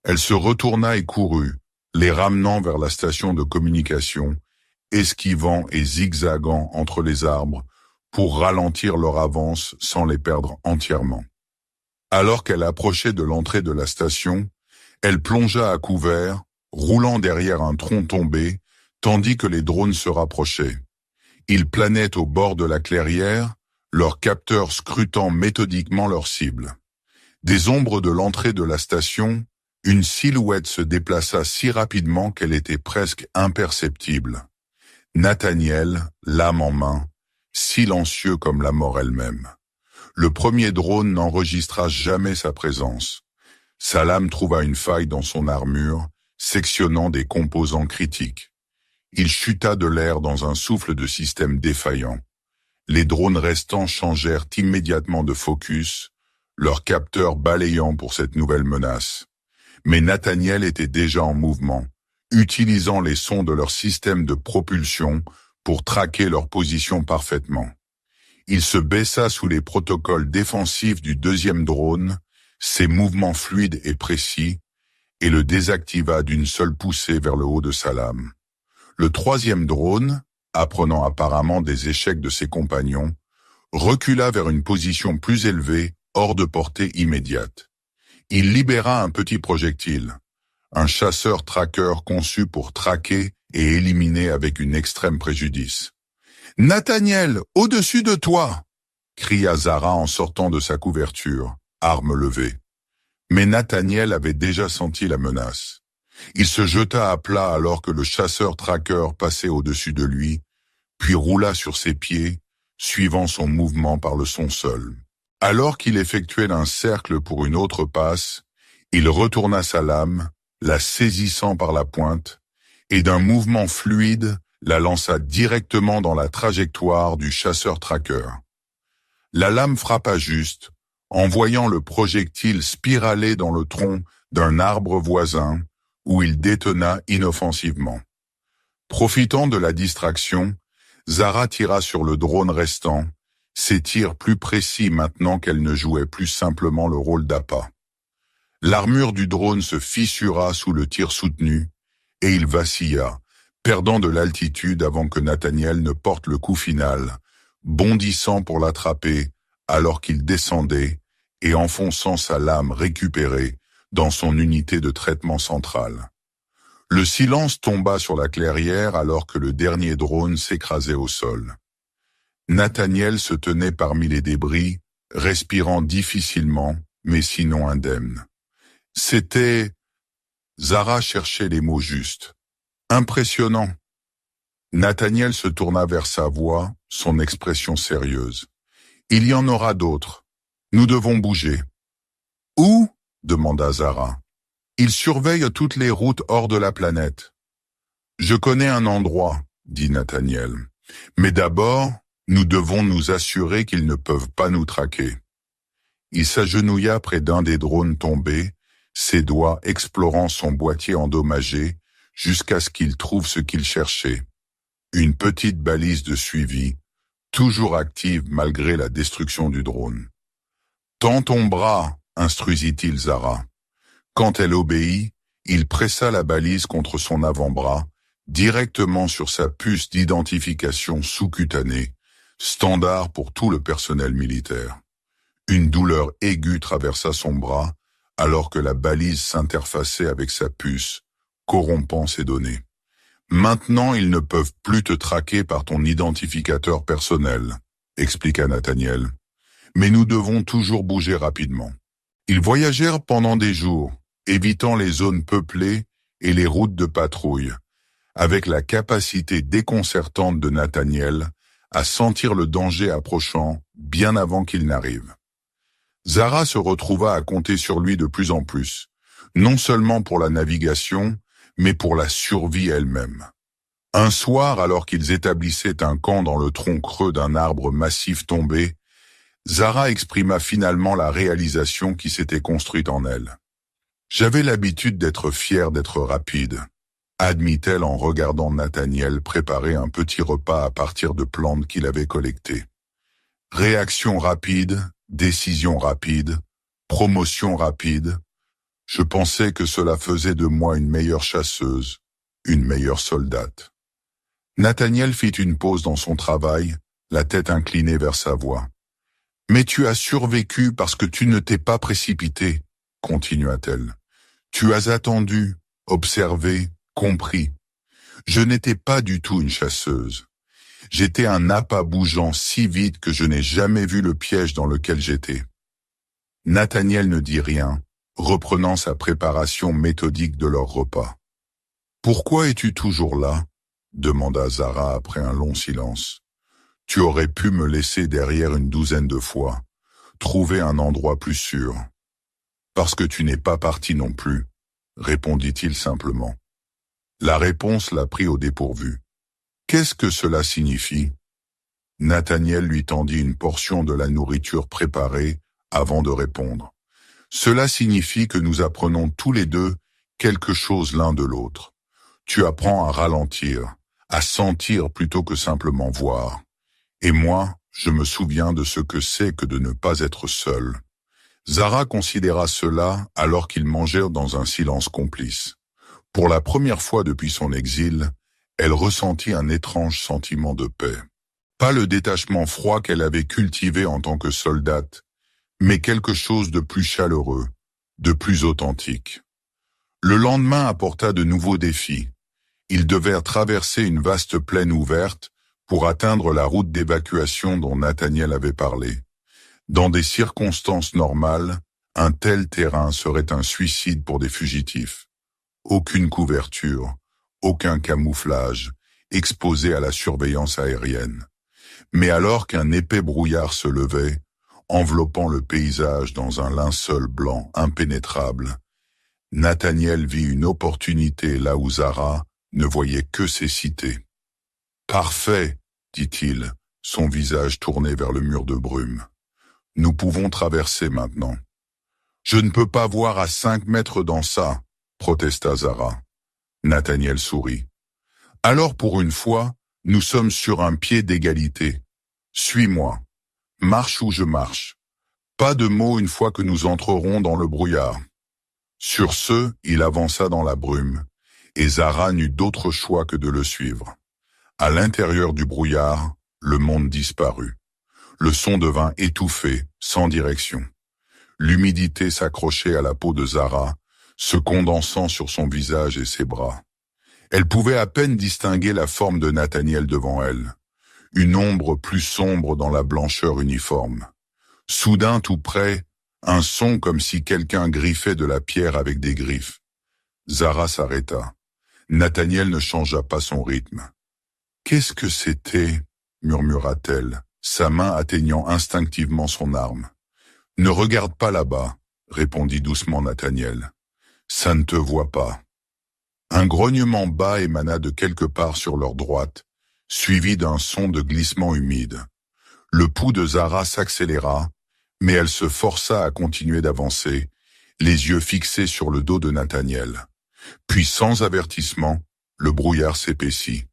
Speaker 1: Elle se retourna et courut, les ramenant vers la station de communication, esquivant et zigzagant entre les arbres pour ralentir leur avance sans les perdre entièrement. Alors qu'elle approchait de l'entrée de la station, elle plongea à couvert, roulant derrière un tronc tombé, tandis que les drones se rapprochaient. Ils planaient au bord de la clairière, leurs capteurs scrutant méthodiquement leur cible. Des ombres de l'entrée de la station, une silhouette se déplaça si rapidement qu'elle était presque imperceptible. Nathaniel, lame en main, silencieux comme la mort elle-même. Le premier drone n'enregistra jamais sa présence. Sa lame trouva une faille dans son armure, sectionnant des composants critiques. Il chuta de l'air dans un souffle de système défaillant. Les drones restants changèrent immédiatement de focus, leurs capteurs balayant pour cette nouvelle menace. Mais Nathaniel était déjà en mouvement, utilisant les sons de leur système de propulsion pour traquer leur position parfaitement. Il se baissa sous les protocoles défensifs du deuxième drone, ses mouvements fluides et précis, et le désactiva d'une seule poussée vers le haut de sa lame. Le troisième drone, apprenant apparemment des échecs de ses compagnons, recula vers une position plus élevée, hors de portée immédiate. Il libéra un petit projectile, un chasseur-traqueur conçu pour traquer et éliminer avec une extrême préjudice. « Nathaniel, au-dessus de toi !» cria Zara en sortant de sa couverture, arme levée. Mais Nathaniel avait déjà senti la menace. Il se jeta à plat alors que le chasseur-traqueur passait au-dessus de lui, puis roula sur ses pieds, suivant son mouvement par le son seul. Alors qu'il effectuait un cercle pour une autre passe, il retourna sa lame, la saisissant par la pointe, et d'un mouvement fluide, la lança directement dans la trajectoire du chasseur-tracker. La lame frappa juste, envoyant le projectile spiraler dans le tronc d'un arbre voisin, où il détonna inoffensivement. Profitant de la distraction, Zara tira sur le drone restant, ses tirs plus précis maintenant qu'elle ne jouait plus simplement le rôle d'appât. L'armure du drone se fissura sous le tir soutenu, et il vacilla, perdant de l'altitude avant que Nathaniel ne porte le coup final, bondissant pour l'attraper alors qu'il descendait et enfonçant sa lame récupérée dans son unité de traitement centrale. Le silence tomba sur la clairière alors que le dernier drone s'écrasait au sol. Nathaniel se tenait parmi les débris, respirant difficilement, mais sinon indemne. C'était... Zara cherchait les mots justes. Impressionnant. Nathaniel se tourna vers sa voix, son expression sérieuse. Il y en aura d'autres. Nous devons bouger. Où? Demanda Zara. Ils surveillent toutes les routes hors de la planète. Je connais un endroit, dit Nathaniel. Mais d'abord, nous devons nous assurer qu'ils ne peuvent pas nous traquer. Il s'agenouilla près d'un des drones tombés, ses doigts explorant son boîtier endommagé, jusqu'à ce qu'il trouve ce qu'il cherchait. Une petite balise de suivi, toujours active malgré la destruction du drone. « Tends ton bras », instruisit-il Zara. Quand elle obéit, il pressa la balise contre son avant-bras, directement sur sa puce d'identification sous-cutanée, standard pour tout le personnel militaire. Une douleur aiguë traversa son bras, alors que la balise s'interfaçait avec sa puce, corrompant ses données. Maintenant, ils ne peuvent plus te traquer par ton identificateur personnel, expliqua Nathaniel. Mais nous devons toujours bouger rapidement. Ils voyagèrent pendant des jours, évitant les zones peuplées et les routes de patrouille, avec la capacité déconcertante de Nathaniel à sentir le danger approchant bien avant qu'il n'arrive. Zara se retrouva à compter sur lui de plus en plus, non seulement pour la navigation, mais pour la survie elle-même. Un soir, alors qu'ils établissaient un camp dans le tronc creux d'un arbre massif tombé, Zara exprima finalement la réalisation qui s'était construite en elle. « J'avais l'habitude d'être fière d'être rapide », admit-elle en regardant Nathaniel préparer un petit repas à partir de plantes qu'il avait collectées. Réaction rapide, décision rapide, promotion rapide. Je pensais que cela faisait de moi une meilleure chasseuse, une meilleure soldate. Nathaniel fit une pause dans son travail, la tête inclinée vers sa voix. « Mais tu as survécu parce que tu ne t'es pas précipité, » continua-t-elle. « Tu as attendu, observé, compris. Je n'étais pas du tout une chasseuse. J'étais un appât bougeant si vite que je n'ai jamais vu le piège dans lequel j'étais. » Nathaniel ne dit rien, reprenant sa préparation méthodique de leur repas. « Pourquoi es-tu toujours là ?» demanda Zara après un long silence. « Tu aurais pu me laisser derrière une douzaine de fois, trouver un endroit plus sûr. »« Parce que tu n'es pas parti non plus, » répondit-il simplement. La réponse l'a pris au dépourvu. « Qu'est-ce que cela signifie ?» Nathaniel lui tendit une portion de la nourriture préparée avant de répondre. « Cela signifie que nous apprenons tous les deux quelque chose l'un de l'autre. Tu apprends à ralentir, à sentir plutôt que simplement voir. Et moi, je me souviens de ce que c'est que de ne pas être seul. » Zara considéra cela alors qu'ils mangèrent dans un silence complice. Pour la première fois depuis son exil, elle ressentit un étrange sentiment de paix. Pas le détachement froid qu'elle avait cultivé en tant que soldate, mais quelque chose de plus chaleureux, de plus authentique. Le lendemain apporta de nouveaux défis. Ils devaient traverser une vaste plaine ouverte pour atteindre la route d'évacuation dont Nathaniel avait parlé. Dans des circonstances normales, un tel terrain serait un suicide pour des fugitifs. Aucune couverture, aucun camouflage, exposé à la surveillance aérienne. Mais alors qu'un épais brouillard se levait, enveloppant le paysage dans un linceul blanc impénétrable, Nathaniel vit une opportunité là où Zara ne voyait que ses cités. Parfait, dit-il, son visage tourné vers le mur de brume. Nous pouvons traverser maintenant. Je ne peux pas voir à 5 mètres dans ça, protesta Zara. Nathaniel sourit. Alors pour une fois, nous sommes sur un pied d'égalité. Suis-moi. Marche où je marche. Pas de mots une fois que nous entrerons dans le brouillard. Sur ce, il avança dans la brume, et Zara n'eut d'autre choix que de le suivre. À l'intérieur du brouillard, le monde disparut. Le son devint étouffé, sans direction. L'humidité s'accrochait à la peau de Zara, se condensant sur son visage et ses bras. Elle pouvait à peine distinguer la forme de Nathaniel devant elle, une ombre plus sombre dans la blancheur uniforme. Soudain, tout près, un son comme si quelqu'un griffait de la pierre avec des griffes. Zara s'arrêta. Nathaniel ne changea pas son rythme. « Qu'est-ce que c'était » murmura-t-elle, sa main atteignant instinctivement son arme. « Ne regarde pas là-bas » répondit doucement Nathaniel. « Ça ne te voit pas. » Un grognement bas émana de quelque part sur leur droite, suivi d'un son de glissement humide. Le pouls de Zara s'accéléra, mais elle se força à continuer d'avancer, les yeux fixés sur le dos de Nathaniel. Puis sans avertissement, le brouillard s'épaissit.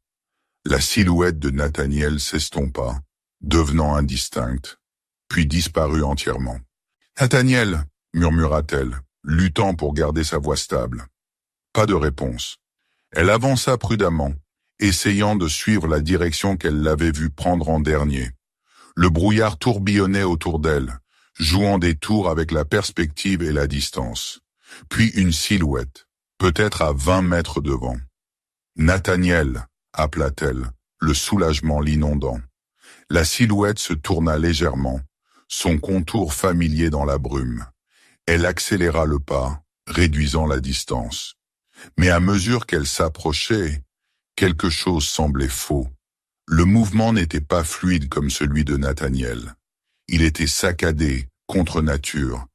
Speaker 1: La silhouette de Nathaniel s'estompa, devenant indistincte, puis disparut entièrement. « Nathaniel » murmura-t-elle, luttant pour garder sa voix stable. Pas de réponse. Elle avança prudemment, essayant de suivre la direction qu'elle l'avait vu prendre en dernier. Le brouillard tourbillonnait autour d'elle, jouant des tours avec la perspective et la distance. Puis une silhouette, peut-être à 20 mètres devant. « Nathaniel » appela-t-elle, le soulagement l'inondant. La silhouette se tourna légèrement, son contour familier dans la brume. Elle accéléra le pas, réduisant la distance. Mais à mesure qu'elle s'approchait, quelque chose semblait faux. Le mouvement n'était pas fluide comme celui de Nathaniel. Il était saccadé, contre nature,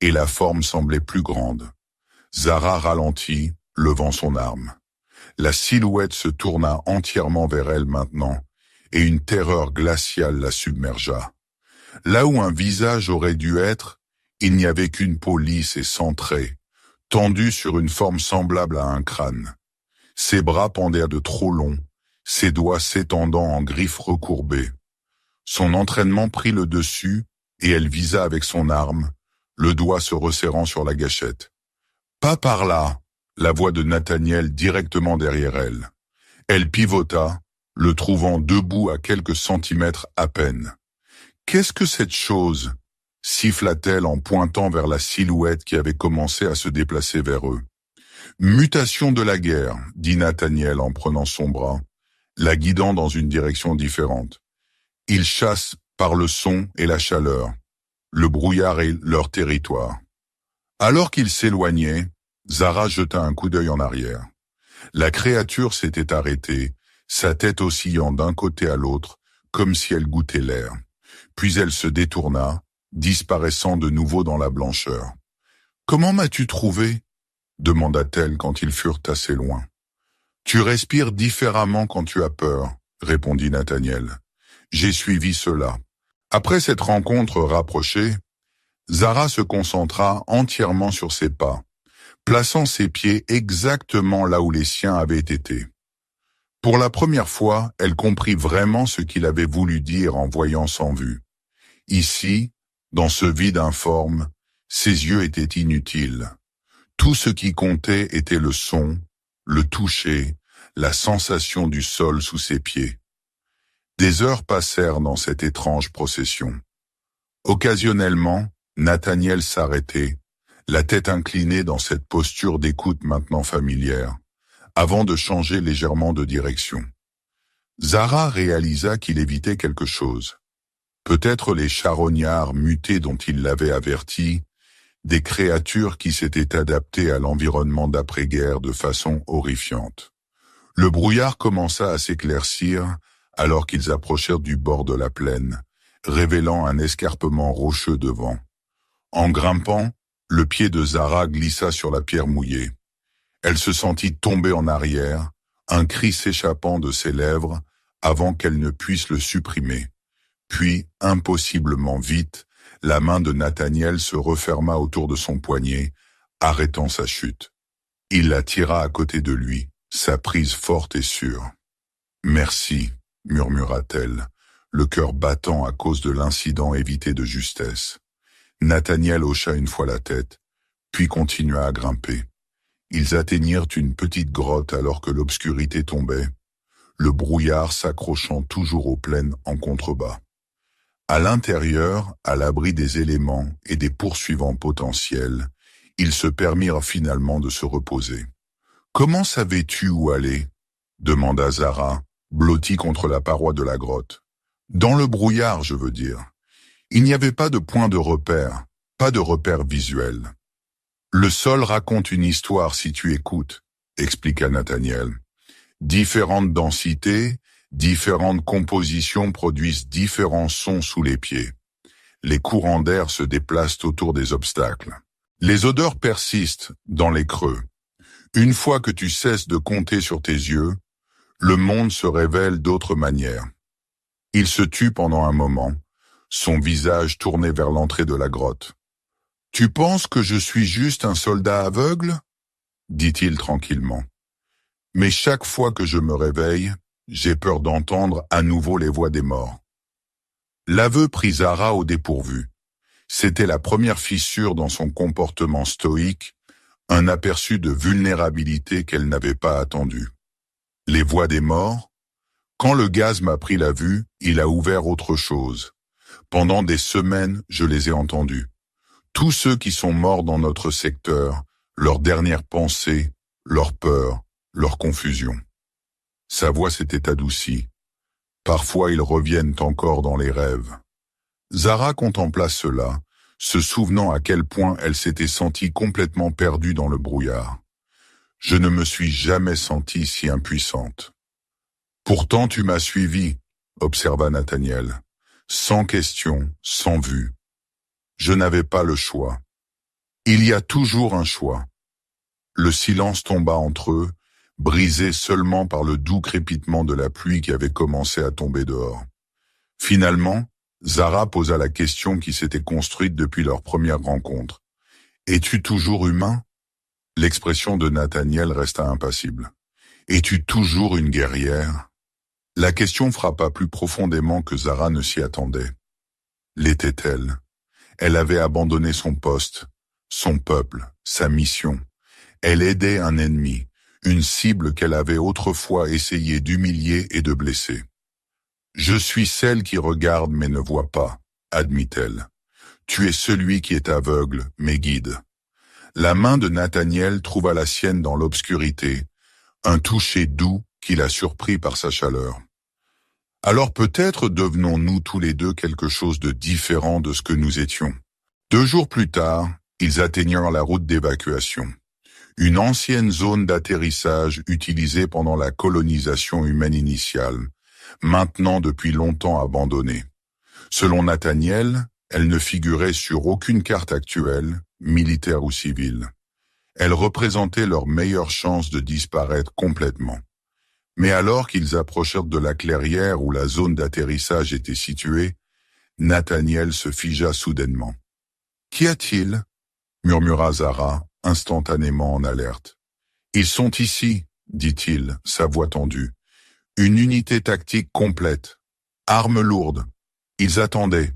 Speaker 1: et la forme semblait plus grande. Zara ralentit, levant son arme. La silhouette se tourna entièrement vers elle maintenant, et une terreur glaciale la submergea. Là où un visage aurait dû être, il n'y avait qu'une peau lisse et sans traits, tendue sur une forme semblable à un crâne. Ses bras pendaient de trop long, ses doigts s'étendant en griffes recourbées. Son entraînement prit le dessus, et elle visa avec son arme, le doigt se resserrant sur la gâchette. « Pas par là !» La voix de Nathaniel directement derrière elle. Elle pivota, le trouvant debout à quelques centimètres à peine. « Qu'est-ce que cette chose ?» siffla-t-elle en pointant vers la silhouette qui avait commencé à se déplacer vers eux. « Mutation de la guerre », dit Nathaniel en prenant son bras, la guidant dans une direction différente. « Ils chassent par le son et la chaleur. Le brouillard est leur territoire. » Alors qu'ils s'éloignaient, Zara jeta un coup d'œil en arrière. La créature s'était arrêtée, sa tête oscillant d'un côté à l'autre, comme si elle goûtait l'air. Puis elle se détourna, disparaissant de nouveau dans la blancheur. « Comment m'as-tu trouvé ?» demanda-t-elle quand ils furent assez loin. « Tu respires différemment quand tu as peur, » répondit Nathaniel. « J'ai suivi cela. » Après cette rencontre rapprochée, Zara se concentra entièrement sur ses pas, plaçant ses pieds exactement là où les siens avaient été. Pour la première fois, elle comprit vraiment ce qu'il avait voulu dire en voyant sans vue. Ici, dans ce vide informe, ses yeux étaient inutiles. Tout ce qui comptait était le son, le toucher, la sensation du sol sous ses pieds. Des heures passèrent dans cette étrange procession. Occasionnellement, Nathaniel s'arrêtait, la tête inclinée dans cette posture d'écoute maintenant familière, avant de changer légèrement de direction. Zara réalisa qu'il évitait quelque chose. Peut-être les charognards mutés dont il l'avait averti, des créatures qui s'étaient adaptées à l'environnement d'après-guerre de façon horrifiante. Le brouillard commença à s'éclaircir alors qu'ils approchèrent du bord de la plaine, révélant un escarpement rocheux devant. En grimpant, le pied de Zara glissa sur la pierre mouillée. Elle se sentit tomber en arrière, un cri s'échappant de ses lèvres avant qu'elle ne puisse le supprimer. Puis, impossiblement vite, la main de Nathaniel se referma autour de son poignet, arrêtant sa chute. Il la tira à côté de lui, sa prise forte et sûre. « Merci », murmura-t-elle, le cœur battant à cause de l'incident évité de justesse. Nathaniel hocha une fois la tête, puis continua à grimper. Ils atteignirent une petite grotte alors que l'obscurité tombait, le brouillard s'accrochant toujours aux plaines en contrebas. À l'intérieur, à l'abri des éléments et des poursuivants potentiels, ils se permirent finalement de se reposer. « Comment savais-tu où aller ?» demanda Zara, blottie contre la paroi de la grotte. « Dans le brouillard, je veux dire. Il n'y avait pas de point de repère, pas de repère visuel. »« Le sol raconte une histoire si tu écoutes, » expliqua Nathaniel. « Différentes densités, différentes compositions produisent différents sons sous les pieds. Les courants d'air se déplacent autour des obstacles. Les odeurs persistent dans les creux. Une fois que tu cesses de compter sur tes yeux, le monde se révèle d'autres manières. » Il se tut pendant un moment, son visage tourné vers l'entrée de la grotte. « Tu penses que je suis juste un soldat aveugle ?» dit-il tranquillement. « Mais chaque fois que je me réveille, j'ai peur d'entendre à nouveau les voix des morts. » L'aveu prit Zara au dépourvu. C'était la première fissure dans son comportement stoïque, un aperçu de vulnérabilité qu'elle n'avait pas attendu. Les voix des morts? Quand le gaz m'a pris la vue, il a ouvert autre chose. Pendant des semaines, je les ai entendus. Tous ceux qui sont morts dans notre secteur, leurs dernières pensées, leurs peurs, leur confusion. Sa voix s'était adoucie. Parfois ils reviennent encore dans les rêves. Zara contempla cela, se souvenant à quel point elle s'était sentie complètement perdue dans le brouillard. « Je ne me suis jamais sentie si impuissante. »« Pourtant tu m'as suivi, » observa Nathaniel, sans question, sans vue. Je n'avais pas le choix. Il y a toujours un choix. Le silence tomba entre eux, brisé seulement par le doux crépitement de la pluie qui avait commencé à tomber dehors. Finalement, Zara posa la question qui s'était construite depuis leur première rencontre. « Es-tu toujours humain ?» L'expression de Nathaniel resta impassible. « Es-tu toujours une guerrière ?» La question frappa plus profondément que Zara ne s'y attendait. L'était-elle? Elle avait abandonné son poste, son peuple, sa mission. Elle aidait un ennemi, une cible qu'elle avait autrefois essayé d'humilier et de blesser. « Je suis celle qui regarde mais ne voit pas, » admit-elle. « Tu es celui qui est aveugle mais guide. » La main de Nathaniel trouva la sienne dans l'obscurité, un toucher doux qui la surprit par sa chaleur. « Alors peut-être devenons-nous tous les deux quelque chose de différent de ce que nous étions. » 2 jours plus tard, ils atteignirent la route d'évacuation, une ancienne zone d'atterrissage utilisée pendant la colonisation humaine initiale, maintenant depuis longtemps abandonnée. Selon Nathaniel, elle ne figurait sur aucune carte actuelle, militaire ou civile. Elle représentait leur meilleure chance de disparaître complètement. Mais alors qu'ils approchèrent de la clairière où la zone d'atterrissage était située, Nathaniel se figea soudainement. « Qu'y a-t-il » murmura Zara, instantanément en alerte. « Ils sont ici, » dit-il, sa voix tendue. « Une unité tactique complète. Armes lourdes. Ils attendaient. »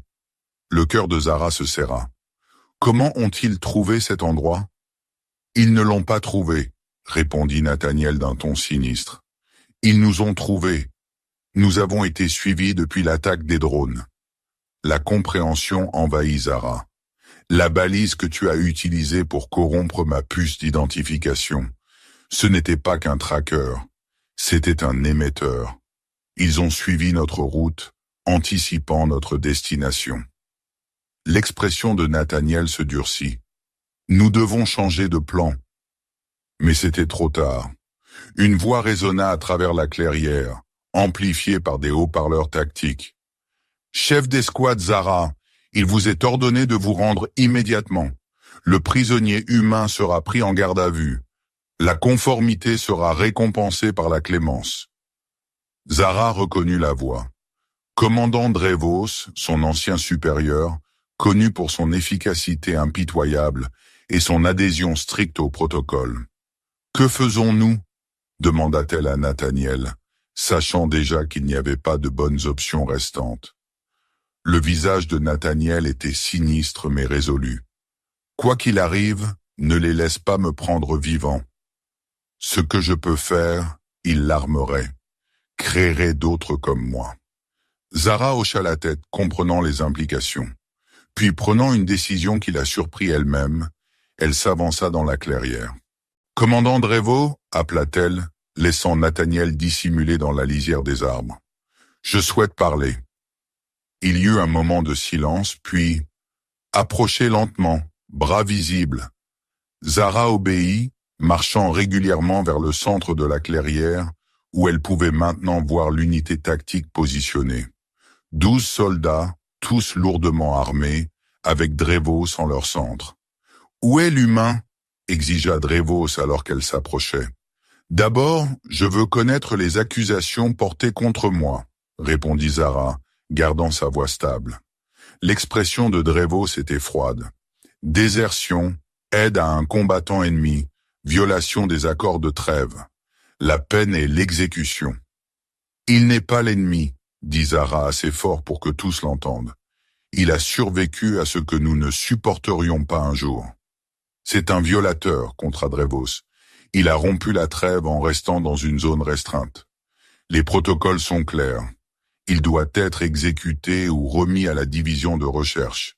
Speaker 1: Le cœur de Zara se serra. « Comment ont-ils trouvé cet endroit ?»« Ils ne l'ont pas trouvé, » répondit Nathaniel d'un ton sinistre. « Ils nous ont trouvés. Nous avons été suivis depuis l'attaque des drones. » La compréhension envahit Zara. « La balise que tu as utilisée pour corrompre ma puce d'identification, ce n'était pas qu'un tracker, c'était un émetteur. Ils ont suivi notre route, anticipant notre destination. » L'expression de Nathaniel se durcit. « Nous devons changer de plan. » Mais c'était trop tard. Une voix résonna à travers la clairière, amplifiée par des haut-parleurs tactiques. « Chef d'escouade Zara, il vous est ordonné de vous rendre immédiatement. Le prisonnier humain sera pris en garde à vue. La conformité sera récompensée par la clémence. » Zara reconnut la voix. Commandant Drevos, son ancien supérieur, connu pour son efficacité impitoyable et son adhésion stricte au protocole. « Que faisons-nous » demanda-t-elle à Nathaniel, sachant déjà qu'il n'y avait pas de bonnes options restantes. Le visage de Nathaniel était sinistre mais résolu. « Quoi qu'il arrive, ne les laisse pas me prendre vivant. Ce que je peux faire, il l'armerait, créerait d'autres comme moi. » Zara hocha la tête, comprenant les implications. Puis, prenant une décision qui la surprit elle-même, elle s'avança dans la clairière. « Commandant Drevos » appela-t-elle, laissant Nathaniel dissimuler dans la lisière des arbres. « Je souhaite parler. » Il y eut un moment de silence, puis « Approchez lentement, bras visibles. » Zara obéit, marchant régulièrement vers le centre de la clairière, où elle pouvait maintenant voir l'unité tactique positionnée. 12 soldats, tous lourdement armés, avec Drevos en leur centre. « Où est l'humain » exigea Drevos alors qu'elle s'approchait. « D'abord, je veux connaître les accusations portées contre moi, » répondit Zara, gardant sa voix stable. L'expression de Drevos était froide. Désertion, aide à un combattant ennemi, violation des accords de trêve. La peine est l'exécution. « Il n'est pas l'ennemi, » dit Zara assez fort pour que tous l'entendent. « Il a survécu à ce que nous ne supporterions pas un jour. » « C'est un violateur, » contra Drevos. « Il a rompu la trêve en restant dans une zone restreinte. Les protocoles sont clairs. Il doit être exécuté ou remis à la division de recherche. »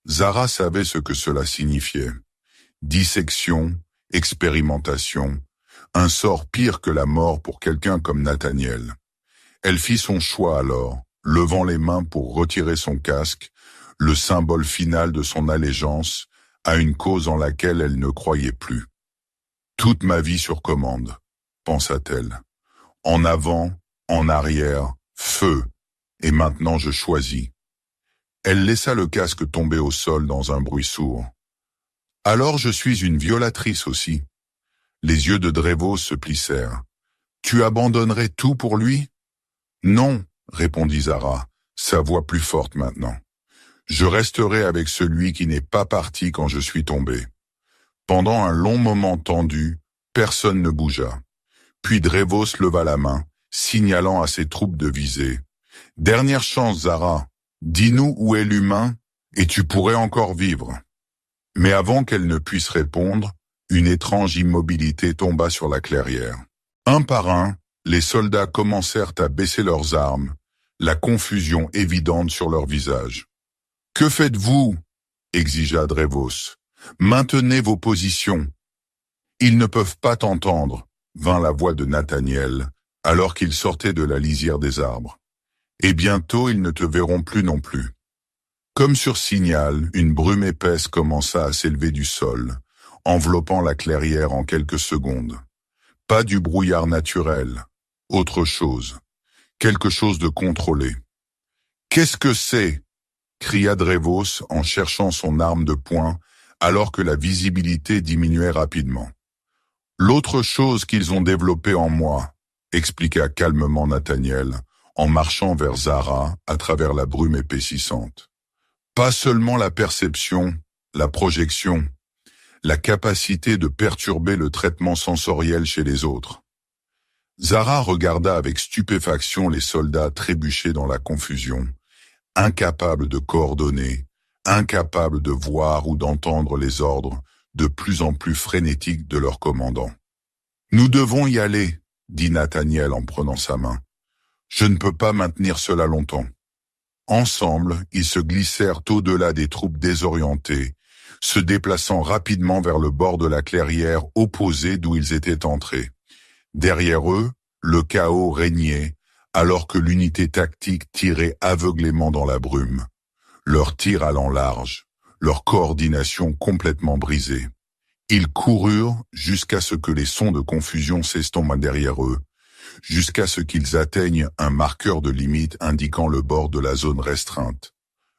Speaker 1: Zara savait ce que cela signifiait. Dissection, expérimentation, un sort pire que la mort pour quelqu'un comme Nathaniel. Elle fit son choix alors, levant les mains pour retirer son casque, le symbole final de son allégeance, à une cause en laquelle elle ne croyait plus. « Toute ma vie sur commande, » pensa-t-elle. « En avant, en arrière, feu, et maintenant je choisis. » Elle laissa le casque tomber au sol dans un bruit sourd. « Alors je suis une violatrice aussi. » Les yeux de Drevos se plissèrent. « Tu abandonnerais tout pour lui ?»« Non, » répondit Zara, sa voix plus forte maintenant. Je resterai avec celui qui n'est pas parti quand je suis tombé. Pendant un long moment tendu, personne ne bougea. Puis Drevos leva la main, signalant à ses troupes de viser. « Dernière chance, Zara. Dis-nous où est l'humain, et tu pourrais encore vivre. » Mais avant qu'elle ne puisse répondre, une étrange immobilité tomba sur la clairière. Un par un, les soldats commencèrent à baisser leurs armes, la confusion évidente sur leurs visages. « Que faites-vous » exigea Drevos. « Maintenez vos positions. »« Ils ne peuvent pas t'entendre » vint la voix de Nathaniel, alors qu'il sortait de la lisière des arbres. « Et bientôt ils ne te verront plus non plus. » Comme sur signal, une brume épaisse commença à s'élever du sol, enveloppant la clairière en quelques secondes. Pas du brouillard naturel, autre chose. Quelque chose de contrôlé. « Qu'est-ce que c'est » cria Drevos en cherchant son arme de poing, alors que la visibilité diminuait rapidement. « L'autre chose qu'ils ont développée en moi, » expliqua calmement Nathaniel, en marchant vers Zara à travers la brume épaississante. « Pas seulement la perception, la projection, la capacité de perturber le traitement sensoriel chez les autres. » Zara regarda avec stupéfaction les soldats trébucher dans la confusion, incapables de coordonner, incapables de voir ou d'entendre les ordres de plus en plus frénétiques de leur commandant. « Nous devons y aller, » dit Nathaniel en prenant sa main. « Je ne peux pas maintenir cela longtemps. » Ensemble, ils se glissèrent au-delà des troupes désorientées, se déplaçant rapidement vers le bord de la clairière opposée d'où ils étaient entrés. Derrière eux, le chaos régnait, alors que l'unité tactique tirait aveuglément dans la brume, leur tir allant large, leur coordination complètement brisée. Ils coururent jusqu'à ce que les sons de confusion s'estompent derrière eux, jusqu'à ce qu'ils atteignent un marqueur de limite indiquant le bord de la zone restreinte,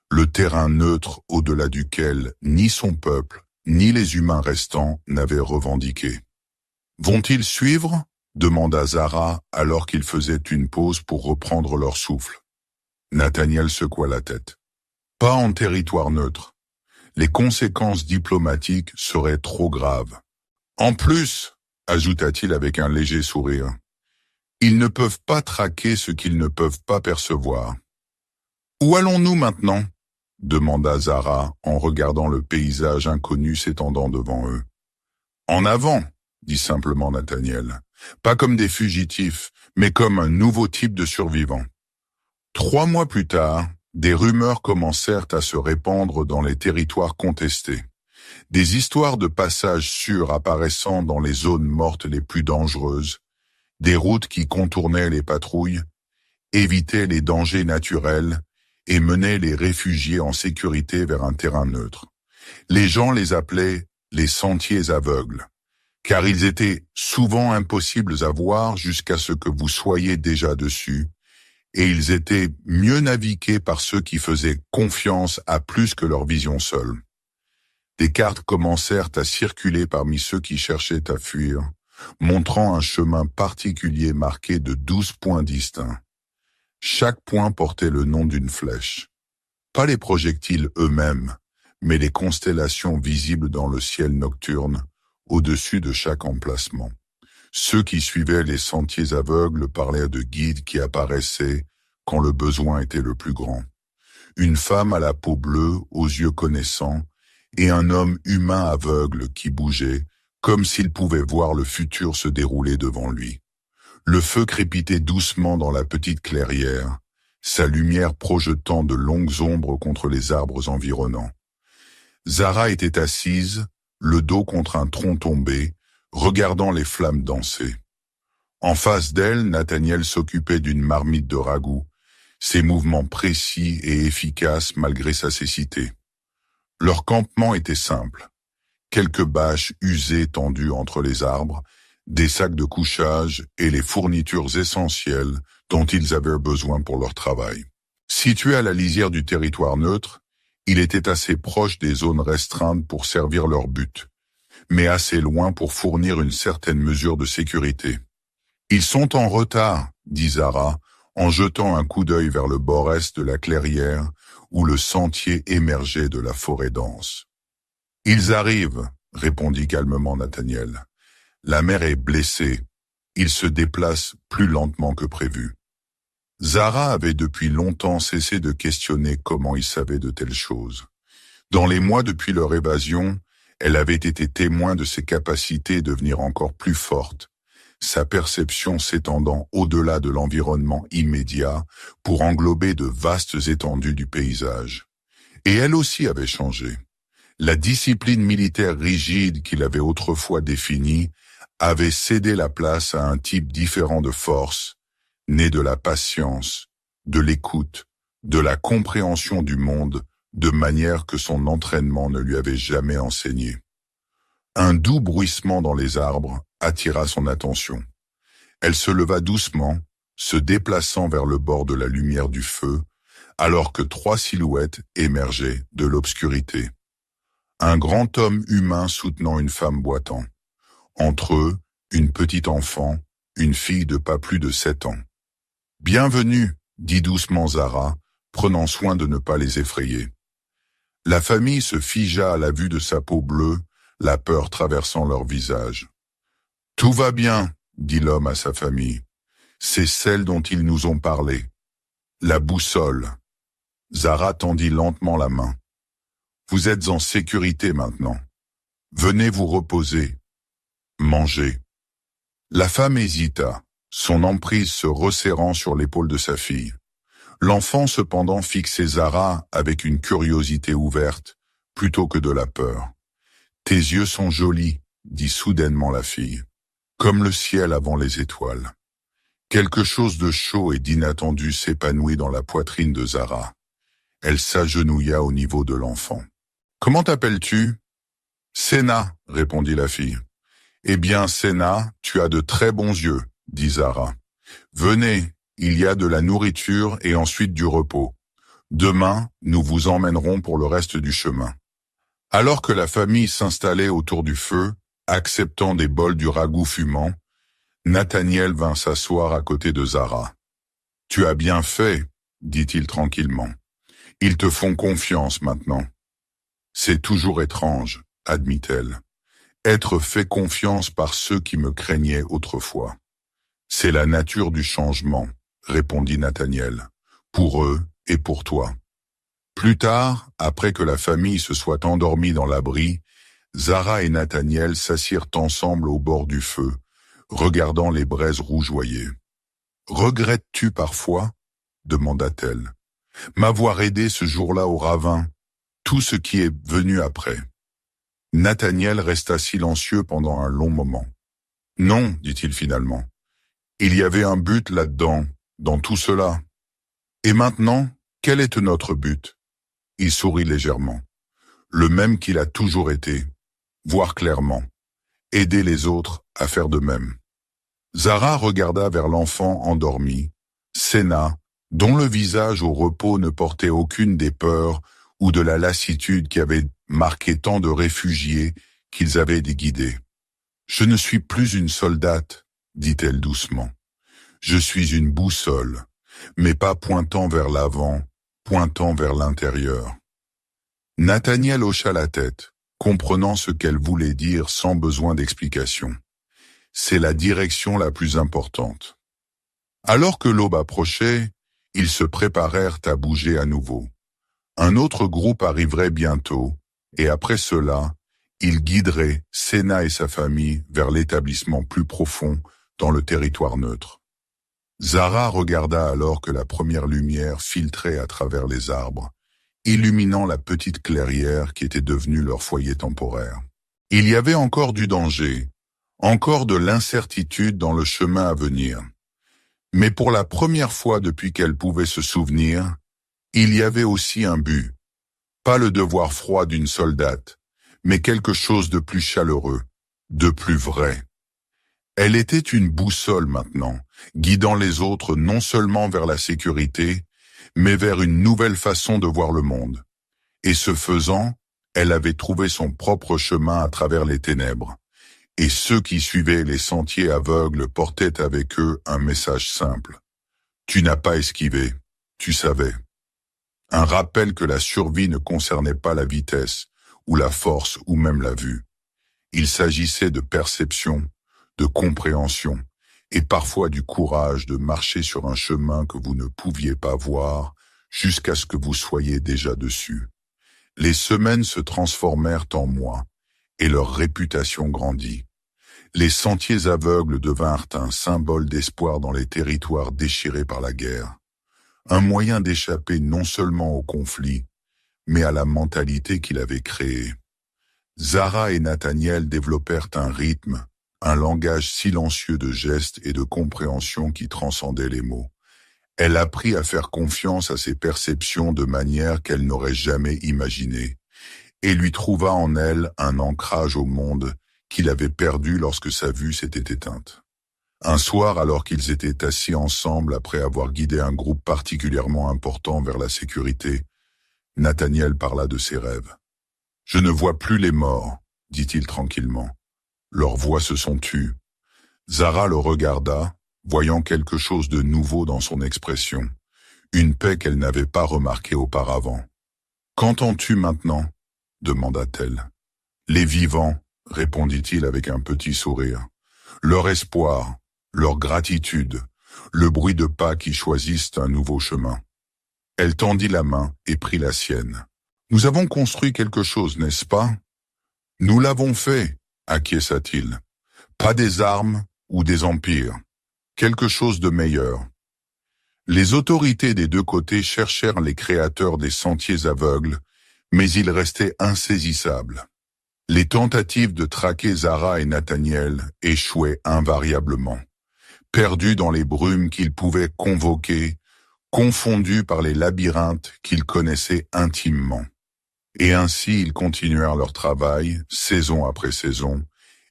Speaker 1: le terrain neutre au-delà duquel ni son peuple, ni les humains restants n'avaient revendiqué. « Vont-ils suivre » demanda Zara alors qu'ils faisaient une pause pour reprendre leur souffle. Nathaniel secoua la tête. Pas en territoire neutre. Les conséquences diplomatiques seraient trop graves. En plus, ajouta-t-il avec un léger sourire, ils ne peuvent pas traquer ce qu'ils ne peuvent pas percevoir. Où allons-nous maintenant? Demanda Zara en regardant le paysage inconnu s'étendant devant eux. En avant, dit simplement Nathaniel, pas comme des fugitifs, mais comme un nouveau type de survivant. 3 mois plus tard, des rumeurs commencèrent à se répandre dans les territoires contestés. Des histoires de passages sûrs apparaissant dans les zones mortes les plus dangereuses, des routes qui contournaient les patrouilles, évitaient les dangers naturels et menaient les réfugiés en sécurité vers un terrain neutre. Les gens les appelaient les sentiers aveugles, car ils étaient souvent impossibles à voir jusqu'à ce que vous soyez déjà dessus, et ils étaient mieux navigués par ceux qui faisaient confiance à plus que leur vision seule. Des cartes commencèrent à circuler parmi ceux qui cherchaient à fuir, montrant un chemin particulier marqué de 12 points distincts. Chaque point portait le nom d'une flèche. Pas les projectiles eux-mêmes, mais les constellations visibles dans le ciel nocturne, au-dessus de chaque emplacement. Ceux qui suivaient les sentiers aveugles parlaient de guides qui apparaissaient quand le besoin était le plus grand. Une femme à la peau bleue, aux yeux connaissants, et un homme humain aveugle qui bougeait, comme s'il pouvait voir le futur se dérouler devant lui. Le feu crépitait doucement dans la petite clairière, sa lumière projetant de longues ombres contre les arbres environnants. Zara était assise, le dos contre un tronc tombé, regardant les flammes danser. En face d'elle, Nathaniel s'occupait d'une marmite de ragoût, ses mouvements précis et efficaces malgré sa cécité. Leur campement était simple. Quelques bâches usées tendues entre les arbres, des sacs de couchage et les fournitures essentielles dont ils avaient besoin pour leur travail. Situé à la lisière du territoire neutre, il était assez proche des zones restreintes pour servir leur but, mais assez loin pour fournir une certaine mesure de sécurité. « Ils sont en retard, » dit Zara, en jetant un coup d'œil vers le bord est de la clairière où le sentier émergeait de la forêt dense. « Ils arrivent, » répondit calmement Nathaniel. « La mère est blessée. Ils se déplacent plus lentement que prévu. » Zara avait depuis longtemps cessé de questionner comment ils savaient de telles choses. Dans les mois depuis leur évasion, elle avait été témoin de ses capacités devenir encore plus fortes, sa perception s'étendant au-delà de l'environnement immédiat pour englober de vastes étendues du paysage. Et elle aussi avait changé. La discipline militaire rigide qu'il avait autrefois définie avait cédé la place à un type différent de force, né de la patience, de l'écoute, de la compréhension du monde, de manière que son entraînement ne lui avait jamais enseigné. Un doux bruissement dans les arbres attira son attention. Elle se leva doucement, se déplaçant vers le bord de la lumière du feu, alors que 3 silhouettes émergeaient de l'obscurité. Un grand homme humain soutenant une femme boitant. Entre eux, une petite enfant, une fille de pas plus de 7 ans. « Bienvenue, » dit doucement Zara, prenant soin de ne pas les effrayer. La famille se figea à la vue de sa peau bleue, la peur traversant leur visage. « Tout va bien, » dit l'homme à sa famille. « C'est celle dont ils nous ont parlé. La boussole. » Zara tendit lentement la main. « Vous êtes en sécurité maintenant. Venez vous reposer. Mangez. » La femme hésita, son emprise se resserrant sur l'épaule de sa fille. L'enfant cependant fixait Zara avec une curiosité ouverte, plutôt que de la peur. « Tes yeux sont jolis, » dit soudainement la fille, « comme le ciel avant les étoiles. » Quelque chose de chaud et d'inattendu s'épanouit dans la poitrine de Zara. Elle s'agenouilla au niveau de l'enfant. « Comment t'appelles-tu »« Séna » répondit la fille. « Eh bien, Séna, tu as de très bons yeux, » dit Zara. « Venez, il y a de la nourriture et ensuite du repos. Demain, nous vous emmènerons pour le reste du chemin. » Alors que la famille s'installait autour du feu, acceptant des bols du ragoût fumant, Nathaniel vint s'asseoir à côté de Zara. « Tu as bien fait, dit-il tranquillement. Ils te font confiance maintenant. » « C'est toujours étrange, admit-elle. Être fait confiance par ceux qui me craignaient autrefois. C'est la nature du changement, répondit Nathaniel, pour eux et pour toi. Plus tard, après que la famille se soit endormie dans l'abri, Zara et Nathaniel s'assirent ensemble au bord du feu, regardant les braises rougeoyer. « Regrettes-tu parfois ?» demanda-t-elle. « M'avoir aidé ce jour-là au ravin, tout ce qui est venu après. » Nathaniel resta silencieux pendant un long moment. « Non, dit-il finalement. Il y avait un but là-dedans, dans tout cela. Et maintenant, quel est notre but ?» Il sourit légèrement. « Le même qu'il a toujours été, voir clairement, aider les autres à faire de même. » Zara regarda vers l'enfant endormi, Sénat, dont le visage au repos ne portait aucune des peurs ou de la lassitude qui avait marqué tant de réfugiés qu'ils avaient guidés. « Je ne suis plus une soldate, dit-elle doucement. Je suis une boussole, mais pas pointant vers l'avant, pointant vers l'intérieur. » Nathaniel hocha la tête, comprenant ce qu'elle voulait dire sans besoin d'explication. C'est la direction la plus importante. Alors que l'aube approchait, ils se préparèrent à bouger à nouveau. Un autre groupe arriverait bientôt, et après cela, il guiderait Sénat et sa famille vers l'établissement plus profond dans le territoire neutre. Zara regarda alors que la première lumière filtrait à travers les arbres, illuminant la petite clairière qui était devenue leur foyer temporaire. Il y avait encore du danger, encore de l'incertitude dans le chemin à venir. Mais pour la première fois depuis qu'elle pouvait se souvenir, il y avait aussi un but. Pas le devoir froid d'une soldate, mais quelque chose de plus chaleureux, de plus vrai. Elle était une boussole maintenant, guidant les autres non seulement vers la sécurité, mais vers une nouvelle façon de voir le monde. Et ce faisant, elle avait trouvé son propre chemin à travers les ténèbres. Et ceux qui suivaient les sentiers aveugles portaient avec eux un message simple. Tu n'as pas esquivé, tu savais. Un rappel que la survie ne concernait pas la vitesse, ou la force, ou même la vue. Il s'agissait de perception, de compréhension, et parfois du courage de marcher sur un chemin que vous ne pouviez pas voir, jusqu'à ce que vous soyez déjà dessus. Les semaines se transformèrent en mois, et leur réputation grandit. Les sentiers aveugles devinrent un symbole d'espoir dans les territoires déchirés par la guerre. Un moyen d'échapper non seulement au conflit, mais à la mentalité qu'il avait créée. Zara et Nathaniel développèrent un rythme, un langage silencieux de gestes et de compréhension qui transcendait les mots. Elle apprit à faire confiance à ses perceptions de manière qu'elle n'aurait jamais imaginée, et lui trouva en elle un ancrage au monde qu'il avait perdu lorsque sa vue s'était éteinte. Un soir, alors qu'ils étaient assis ensemble après avoir guidé un groupe particulièrement important vers la sécurité, Nathaniel parla de ses rêves. « Je ne vois plus les morts, dit-il tranquillement. Leurs voix se sont tues. » Zara le regarda, voyant quelque chose de nouveau dans son expression, une paix qu'elle n'avait pas remarquée auparavant. « Qu'entends-tu maintenant ?» demanda-t-elle. « Les vivants, » répondit-il avec un petit sourire. « Leur espoir, leur gratitude, le bruit de pas qui choisissent un nouveau chemin. » Elle tendit la main et prit la sienne. « Nous avons construit quelque chose, n'est-ce pas ?»« Nous l'avons fait, » acquiesça-t-il. « Pas des armes ou des empires. Quelque chose de meilleur. » Les autorités des deux côtés cherchèrent les créateurs des sentiers aveugles, mais ils restaient insaisissables. Les tentatives de traquer Zara et Nathaniel échouaient invariablement. Perdus dans les brumes qu'ils pouvaient convoquer, confondus par les labyrinthes qu'ils connaissaient intimement. Et ainsi ils continuèrent leur travail, saison après saison,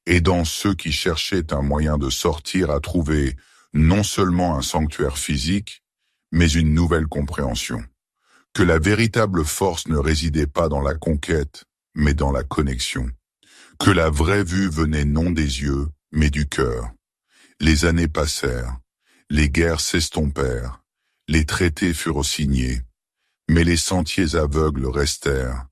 Speaker 1: aidant ceux qui cherchaient un moyen de sortir à trouver non seulement un sanctuaire physique, mais une nouvelle compréhension. Que la véritable force ne résidait pas dans la conquête, mais dans la connexion. Que la vraie vue venait non des yeux, mais du cœur. Les années passèrent, les guerres s'estompèrent, les traités furent signés, mais les sentiers aveugles restèrent,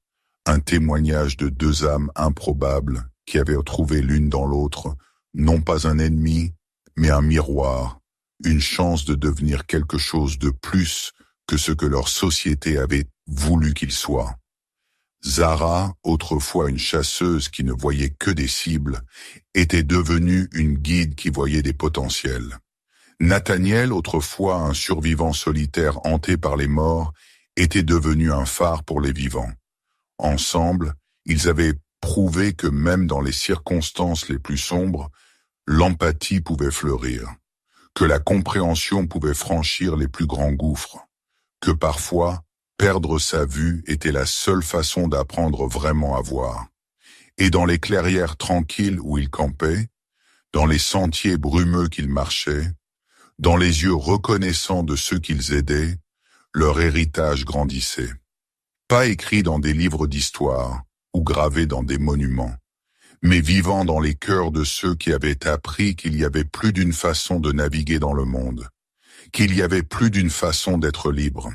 Speaker 1: un témoignage de deux âmes improbables qui avaient trouvé l'une dans l'autre, non pas un ennemi, mais un miroir, une chance de devenir quelque chose de plus que ce que leur société avait voulu qu'ils soient. Zara, autrefois une chasseuse qui ne voyait que des cibles, était devenue une guide qui voyait des potentiels. Nathaniel, autrefois un survivant solitaire hanté par les morts, était devenu un phare pour les vivants. Ensemble, ils avaient prouvé que même dans les circonstances les plus sombres, l'empathie pouvait fleurir, que la compréhension pouvait franchir les plus grands gouffres, que parfois, perdre sa vue était la seule façon d'apprendre vraiment à voir. Et dans les clairières tranquilles où ils campaient, dans les sentiers brumeux qu'ils marchaient, dans les yeux reconnaissants de ceux qu'ils aidaient, leur héritage grandissait. Pas écrit dans des livres d'histoire ou gravé dans des monuments, mais vivant dans les cœurs de ceux qui avaient appris qu'il y avait plus d'une façon de naviguer dans le monde, qu'il y avait plus d'une façon d'être libre.